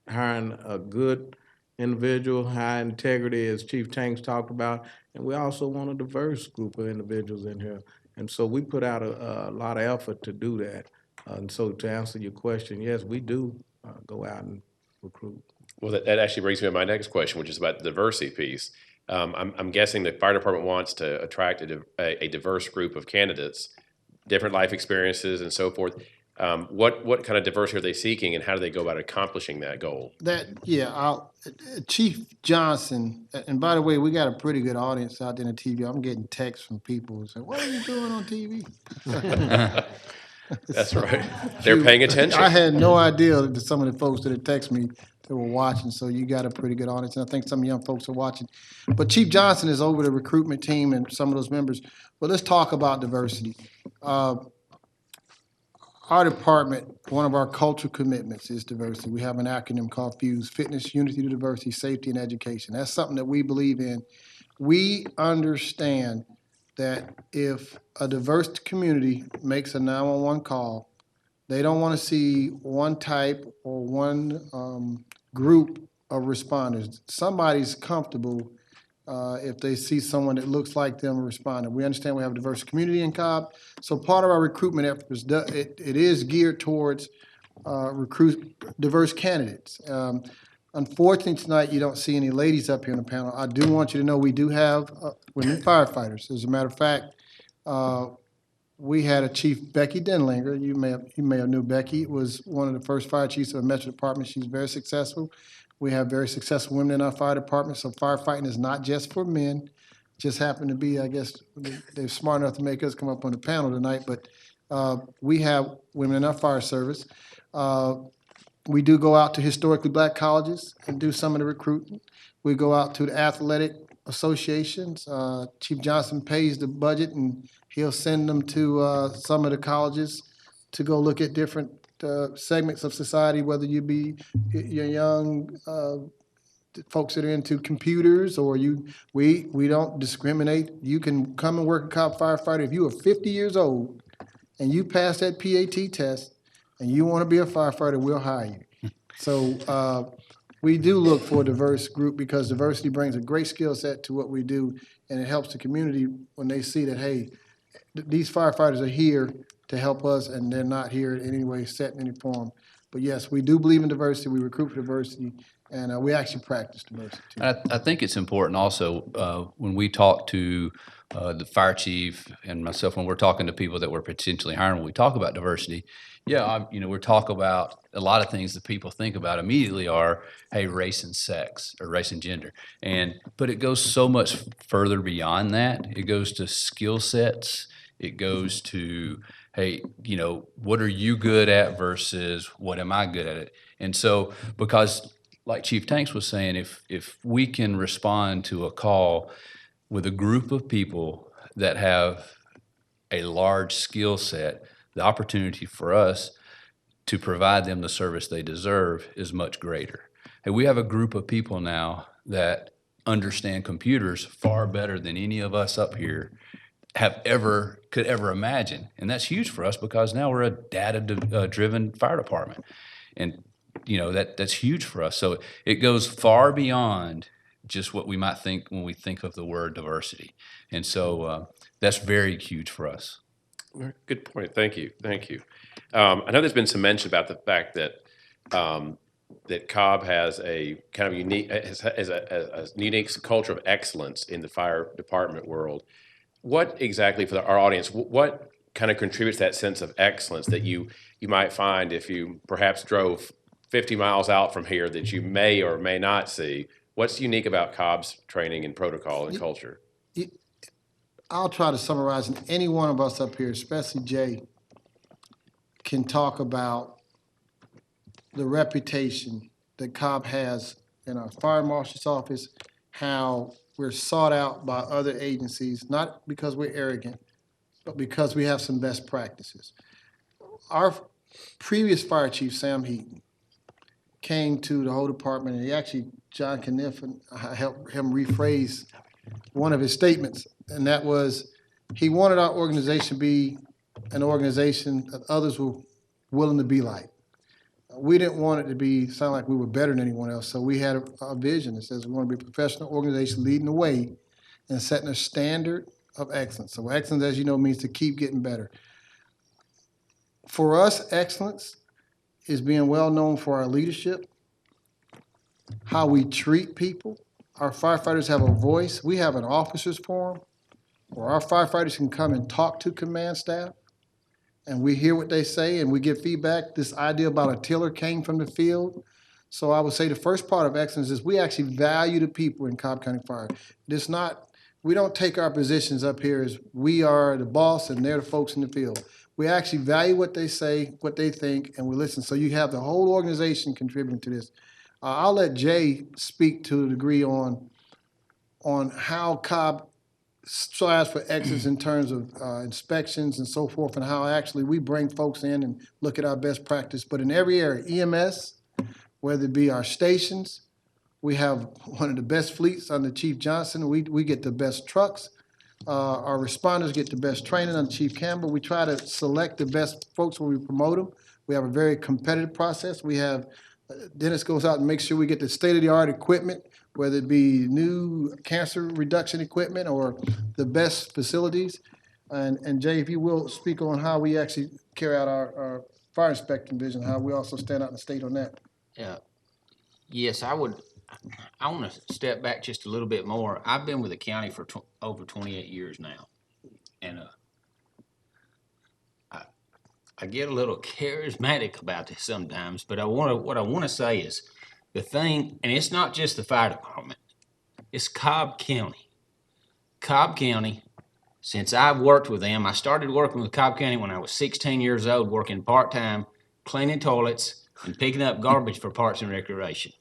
hiring a good individual, high integrity, as Chief Tanks talked about, and we also want a diverse group of individuals in here. And so we put out a lot of effort to do that. And so to answer your question, yes, we do go out and recruit. Well, that actually brings me to my next question, which is about the diversity piece. I'm guessing the fire department wants to attract a diverse group of candidates, different life experiences and so forth. What kind of diversity are they seeking, and how do they go about accomplishing that goal? Chief Johnson, and by the way, we got a pretty good audience out there on TV. I'm getting texts from people who say, "What are you doing on TV?" That's right. They're paying attention. I had no idea that some of the folks that had texted me that were watching, so you got a pretty good audience, and I think some young folks are watching. But Chief Johnson is over the recruitment team and some of those members. But let's talk about diversity. Our department, one of our cultural commitments is diversity. We have an acronym called FUSE, Fitness, Unity, Diversity, Safety, and Education. That's something that we believe in. We understand that if a diverse community makes a 911 call, they don't want to see one type or one group of responders. Somebody's comfortable if they see someone that looks like them responding. We understand we have a diverse community in Cobb, so part of our recruitment efforts, it is geared towards recruit diverse candidates. Unfortunately, tonight you don't see any ladies up here on the panel. I do want you to know we do have women firefighters. As a matter of fact, we had a Chief, Becky Denlinger. You may have knew Becky. Was one of the first fire chiefs of the Metro Department. She's very successful. We have very successful women in our fire department, so firefighting is not just for men. Just happened to be, I guess, they're smart enough to make us come up on the panel tonight, but we have women in our fire service. We do go out to historically black colleges and do some of the recruiting. We go out to the athletic associations. Chief Johnson pays the budget, and he'll send them to some of the colleges to go look at different segments of society, whether you be your young folks that are into computers or we don't discriminate. You can come and work a Cobb firefighter. If you are 50 years old and you pass that PAT test and you want to be a firefighter, we'll hire you. So we do look for a diverse group because diversity brings a great skill set to what we do, and it helps the community when they see that, hey, these firefighters are here to help us, and they're not here in any way, set in any form. But yes, we do believe in diversity. We recruit for diversity, and we actually practice diversity too. I think it's important also when we talk to the fire chief and myself, when we're talking to people that we're potentially hiring, when we talk about diversity, we're talking about a lot of things that people think about immediately are, hey, race and sex or race and gender. But it goes so much further beyond that. It goes to skill sets. It goes to, hey, what are you good at versus what am I good at it? And so, because like Chief Tanks was saying, if we can respond to a call with a group of people that have a large skill set, the opportunity for us to provide them the service they deserve is much greater. And we have a group of people now that understand computers far better than any of us up here could ever imagine. And that's huge for us because now we're a data-driven fire department. And you know, that's huge for us. So it goes far beyond just what we might think when we think of the word diversity. And so that's very huge for us. Good point. Thank you. Thank you. I know there's been some mention about the fact that that Cobb has a kind of unique, has a unique culture of excellence in the fire department world. What exactly, for our audience, what kind of contributes to that sense of excellence that you might find if you perhaps drove 50 miles out from here that you may or may not see? What's unique about Cobb's training and protocol and culture? I'll try to summarize, and any one of us up here, especially Jay, can talk about the reputation that Cobb has in our fire marshal's office, how we're sought out by other agencies, not because we're arrogant, but because we have some best practices. Our previous fire chief, Sam Heaton, came to the whole department, and he actually, John Kniff, and I helped him rephrase one of his statements, and that was, he wanted our organization to be an organization that others were willing to be like. We didn't want it to sound like we were better than anyone else, so we had a vision that says we want to be a professional organization leading the way and setting a standard of excellence. So excellence, as you know, means to keep getting better. For us, excellence is being well known for our leadership, how we treat people. Our firefighters have a voice. We have an officers forum where our firefighters can come and talk to command staff, and we hear what they say and we get feedback. This idea about a tiller came from the field. So I would say the first part of excellence is we actually value the people in Cobb County Fire. It's not, we don't take our positions up here as we are the boss and they're the folks in the field. We actually value what they say, what they think, and we listen. So you have the whole organization contributing to this. I'll let Jay speak to a degree on how Cobb strives for excellence in terms of inspections and so forth, and how actually we bring folks in and look at our best practice. But in every area, EMS, whether it be our stations, we have one of the best fleets under Chief Johnson. We get the best trucks. Our responders get the best training under Chief Campbell. We try to select the best folks when we promote them. We have a very competitive process. We have Dennis goes out and makes sure we get the state-of-the-art equipment, whether it be new cancer reduction equipment or the best facilities. And Jay, if you will, speak on how we actually carry out our fire inspection vision, how we also stand out in the state on that. Yeah. Yes, I would. I want to step back just a little bit more. I've been with the county for over 28 years now, and I get a little charismatic about this sometimes. But what I want to say is the thing, and it's not just the fire department. It's Cobb County. Cobb County. Since I've worked with them, I started working with Cobb County when I was 16 years old, working part-time, cleaning toilets and picking up garbage for Parks and Recreation.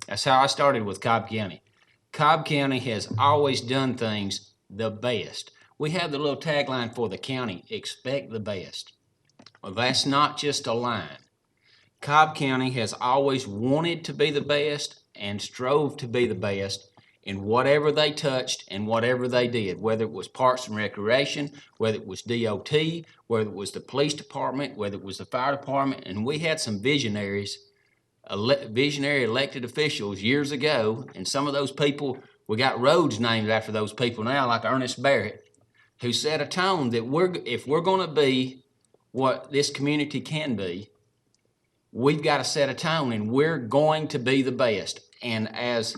That's how I started with Cobb County. Cobb County has always done things the best. We have the little tagline for the county, expect the best. Well, that's not just a line. Cobb County has always wanted to be the best and strove to be the best in whatever they touched and whatever they did, whether it was Parks and Recreation, whether it was DOT, whether it was the police department, whether it was the fire department. And we had some visionary elected officials years ago, and some of those people, we got roads named after those people now, like Ernest Barrett, who set a tone that if we're going to be what this community can be, we've got to set a tone, and we're going to be the best. And as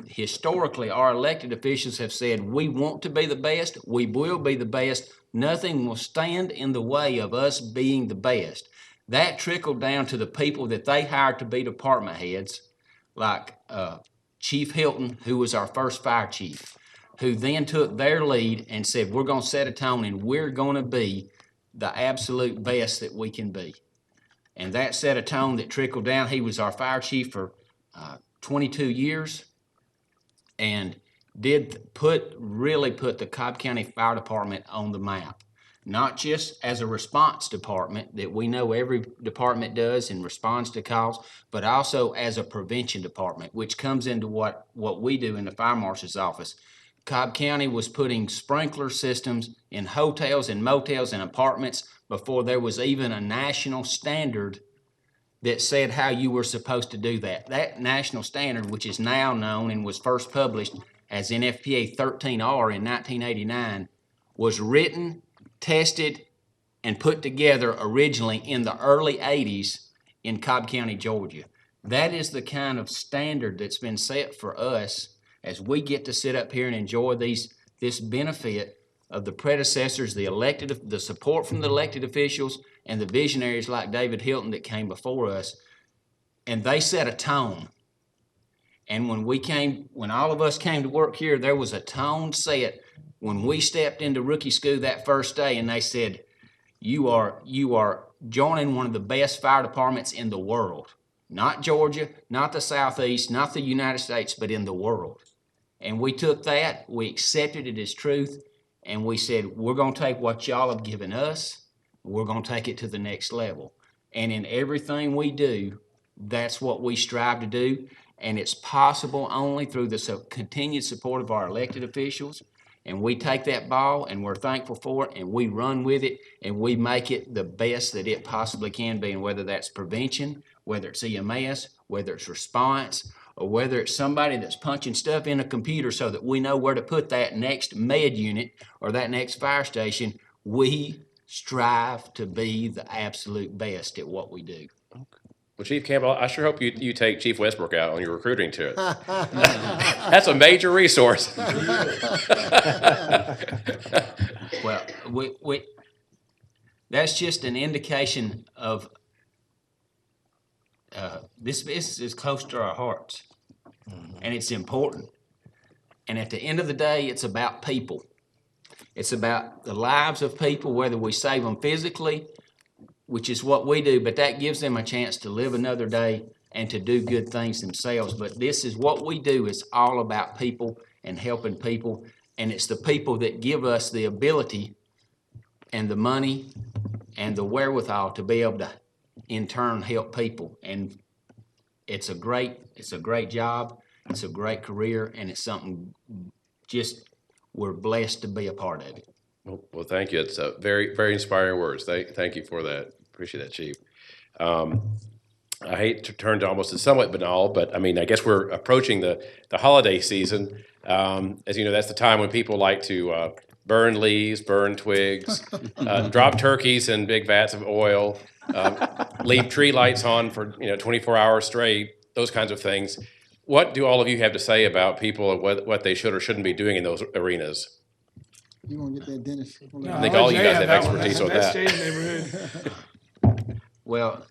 historically our elected officials have said, we want to be the best, we will be the best, nothing will stand in the way of us being the best. That trickled down to the people that they hired to be department heads, like Chief Hilton, who was our first fire chief, who then took their lead and said, we're going to set a tone and we're going to be the absolute best that we can be. And that set a tone that trickled down. He was our fire chief for 22 years and really put the Cobb County Fire Department on the map. Not just as a response department that we know every department does and responds to calls, but also as a prevention department, which comes into what we do in the fire marshal's office. Cobb County was putting sprinkler systems in hotels and motels and apartments before there was even a national standard that said how you were supposed to do that. That national standard, which is now known and was first published as NFPA 13R in 1989, was written, tested, and put together originally in the early 80s in Cobb County, Georgia. That is the kind of standard that's been set for us as we get to sit up here and enjoy this benefit of the predecessors, the support from the elected officials, and the visionaries like David Hilton that came before us. And they set a tone. And when all of us came to work here, there was a tone set when we stepped into rookie school that first day, and they said, you are joining one of the best fire departments in the world. Not Georgia, not the Southeast, not the United States, but in the world. And we took that, we accepted it as truth, and we said, we're going to take what y'all have given us, we're going to take it to the next level. And in everything we do, that's what we strive to do. And it's possible only through the continued support of our elected officials. And we take that ball, and we're thankful for it, and we run with it, and we make it the best that it possibly can be. And whether that's prevention, whether it's EMS, whether it's response, or whether it's somebody that's punching stuff in a computer so that we know where to put that next med unit or that next fire station, we strive to be the absolute best at what we do. Well, Chief Campbell, I sure hope you take Chief Westbrook out on your recruiting trips. That's a major resource. Well, we that's just an indication of this business is close to our hearts, and it's important. And at the end of the day, it's about people. It's about the lives of people, whether we save them physically, which is what we do, but that gives them a chance to live another day and to do good things themselves. But this is what we do. It's all about people and helping people, and it's the people that give us the ability and the money and the wherewithal to be able to, in turn, help people. And it's a great job, it's a great career, and it's something just we're blessed to be a part of it. Well, thank you. It's very, very inspiring words. Thank you for that. Appreciate that, Chief. I hate to turn to almost a somewhat banal, but I mean, I guess we're approaching the holiday season. As you know, that's the time when people like to burn leaves, burn twigs, drop turkeys in big vats of oil, leave tree lights on for 24 hours straight, those kinds of things. What do all of you have to say about people and what they should or shouldn't be doing in those arenas? You gonna get that, Dennis? I think all you guys have expertise with that. That's Jay's neighborhood. Well,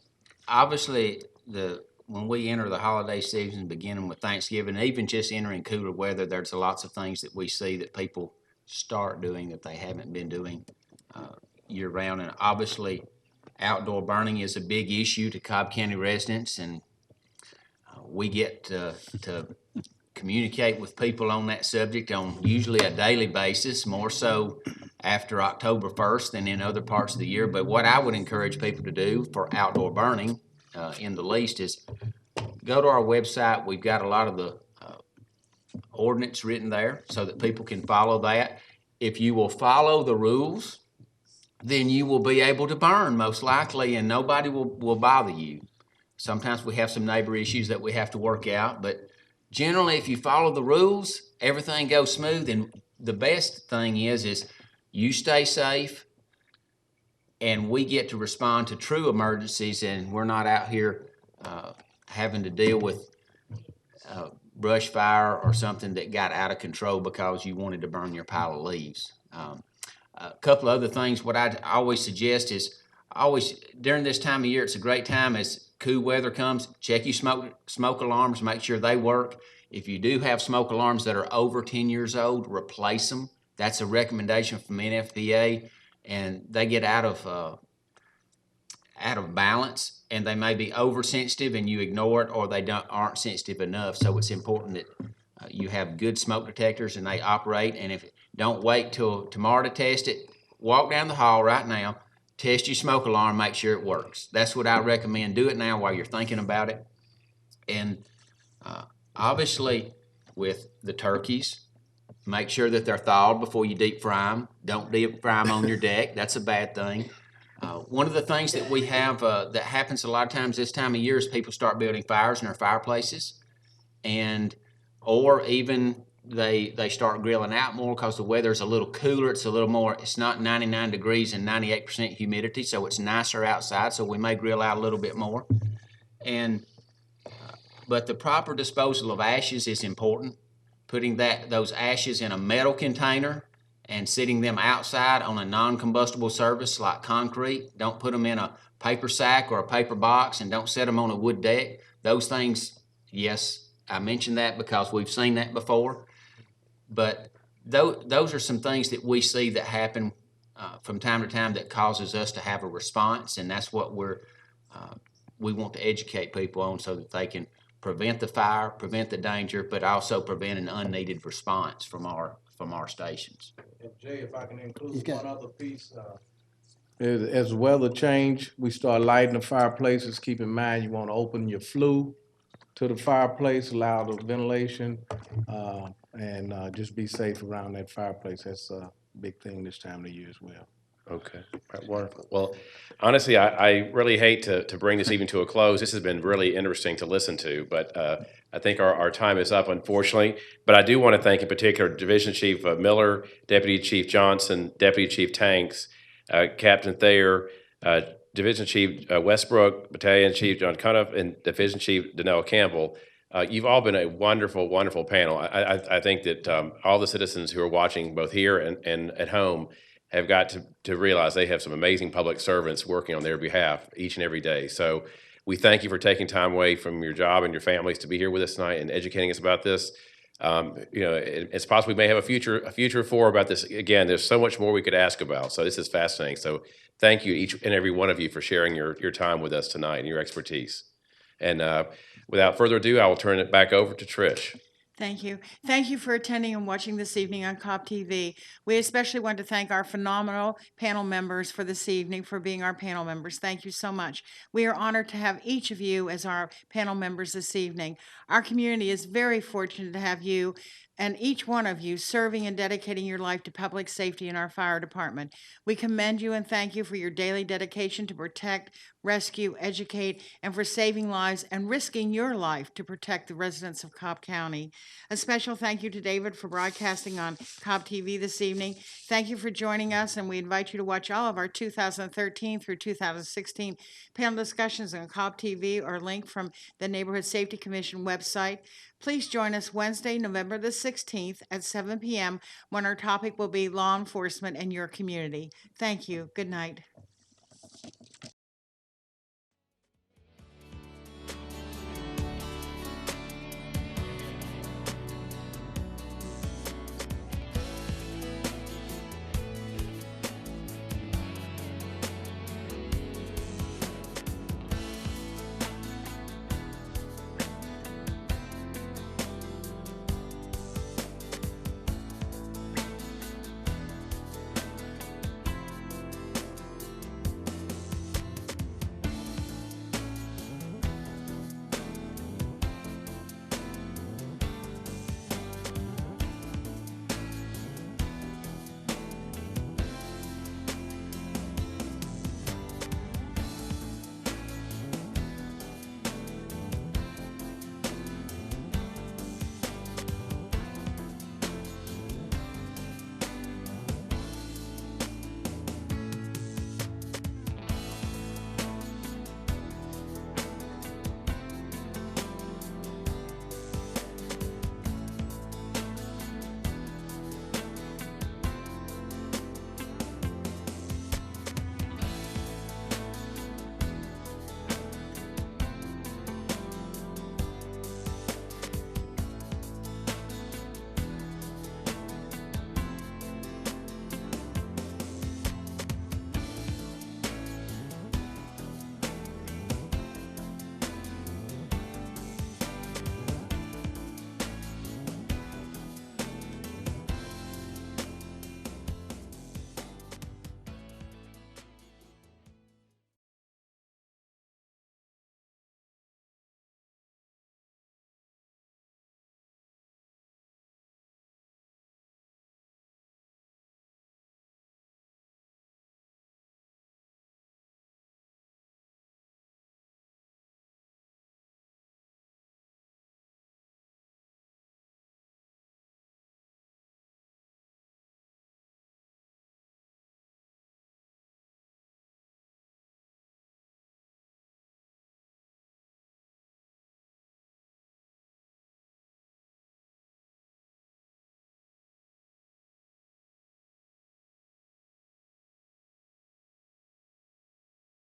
obviously, when we enter the holiday season, beginning with Thanksgiving, even just entering cooler weather, there's lots of things that we see that people start doing that they haven't been doing year-round. And obviously, outdoor burning is a big issue to Cobb County residents, and we get to communicate with people on that subject on usually a daily basis, more so after October 1st than in other parts of the year. But what I would encourage people to do for outdoor burning in the least is go to our website. We've got a lot of the ordinance written there so that people can follow that. If you will follow the rules, then you will be able to burn most likely, and nobody will bother you. Sometimes we have some neighbor issues that we have to work out, but generally, if you follow the rules, everything goes smooth. And the best thing is you stay safe, and we get to respond to true emergencies, and we're not out here having to deal with brush fire or something that got out of control because you wanted to burn your pile of leaves. A couple of other things, what I always suggest is during this time of year, it's a great time as cool weather comes, check your smoke alarms, make sure they work. If you do have smoke alarms that are over 10 years old, replace them. That's a recommendation from NFPA, and they get out of balance, and they may be oversensitive and you ignore it, or they aren't sensitive enough. So it's important that you have good smoke detectors and they operate. And if don't wait till tomorrow to test it, walk down the hall right now, test your smoke alarm, make sure it works. That's what I recommend. Do it now while you're thinking about it. And obviously, with the turkeys, make sure that they're thawed before you deep fry them. Don't deep fry them on your deck. That's a bad thing. One of the things that we have that happens a lot of times this time of year is people start building fires in their fireplaces, and or even they start grilling out more because the weather's a little cooler. It's a little more. It's not 99 degrees and 98% humidity, so it's nicer outside. So we may grill out a little bit more, and but the proper disposal of ashes is important. Putting those ashes in a metal container and sitting them outside on a non-combustible surface like concrete. Don't put them in a paper sack or a paper box, and don't set them on a wood deck. Those things, yes, I mentioned that because we've seen that before. But those are some things that we see that happen from time to time that causes us to have a response, and that's what we want to educate people on so that they can prevent the fire, prevent the danger, but also prevent an unneeded response from our stations. And Jay, if I can He's include got- one other piece, as weather change, we start lighting the fireplaces. Keep in mind, you want to open your flue to the fireplace, allow the ventilation, and just be safe around that fireplace. That's a big thing this time of the year as well. Okay, all right, wonderful. Well, honestly, I really hate to bring this evening to a close. This has been really interesting to listen to, but I think our time is up, unfortunately. But I do want to thank in particular Division Chief Miller, Deputy Chief Johnson, Deputy Chief Tanks, Captain Thayer, Division Chief Westbrook, Battalion Chief John Cuniff, and Division Chief Danelle Campbell. You've all been a wonderful, wonderful panel. I think that all the citizens who are watching both here and at home have got to realize they have some amazing public servants working on their behalf each and every day. So we thank you for taking time away from your job and your families to be here with us tonight and educating us about this. It's possible we may have a future four about this. Again, there's so much more we could ask about. So this is fascinating. So thank you, each and every one of you, for sharing your time with us tonight and your expertise. And without further ado, I will turn it back over to Trish. Thank you. Thank you for attending and watching this evening on COP TV. We especially want to thank our phenomenal panel members for this evening for being our panel members. Thank you so much. We are honored to have each of you as our panel members this evening. Our community is very fortunate to have you and each one of you serving and dedicating your life to public safety in our fire department. We commend you and thank you for your daily dedication to protect, rescue, educate, and for saving lives and risking your life to protect the residents of Cobb County. A special thank you to David for broadcasting on Cobb TV this evening. Thank you for joining us, and we invite you to watch all of our 2013 through 2016 panel discussions on Cobb TV or link from the Neighborhood Safety Commission website. Please join us Wednesday, November the 16th at 7 p.m. when our topic will be law enforcement in your community. Thank you. Good night.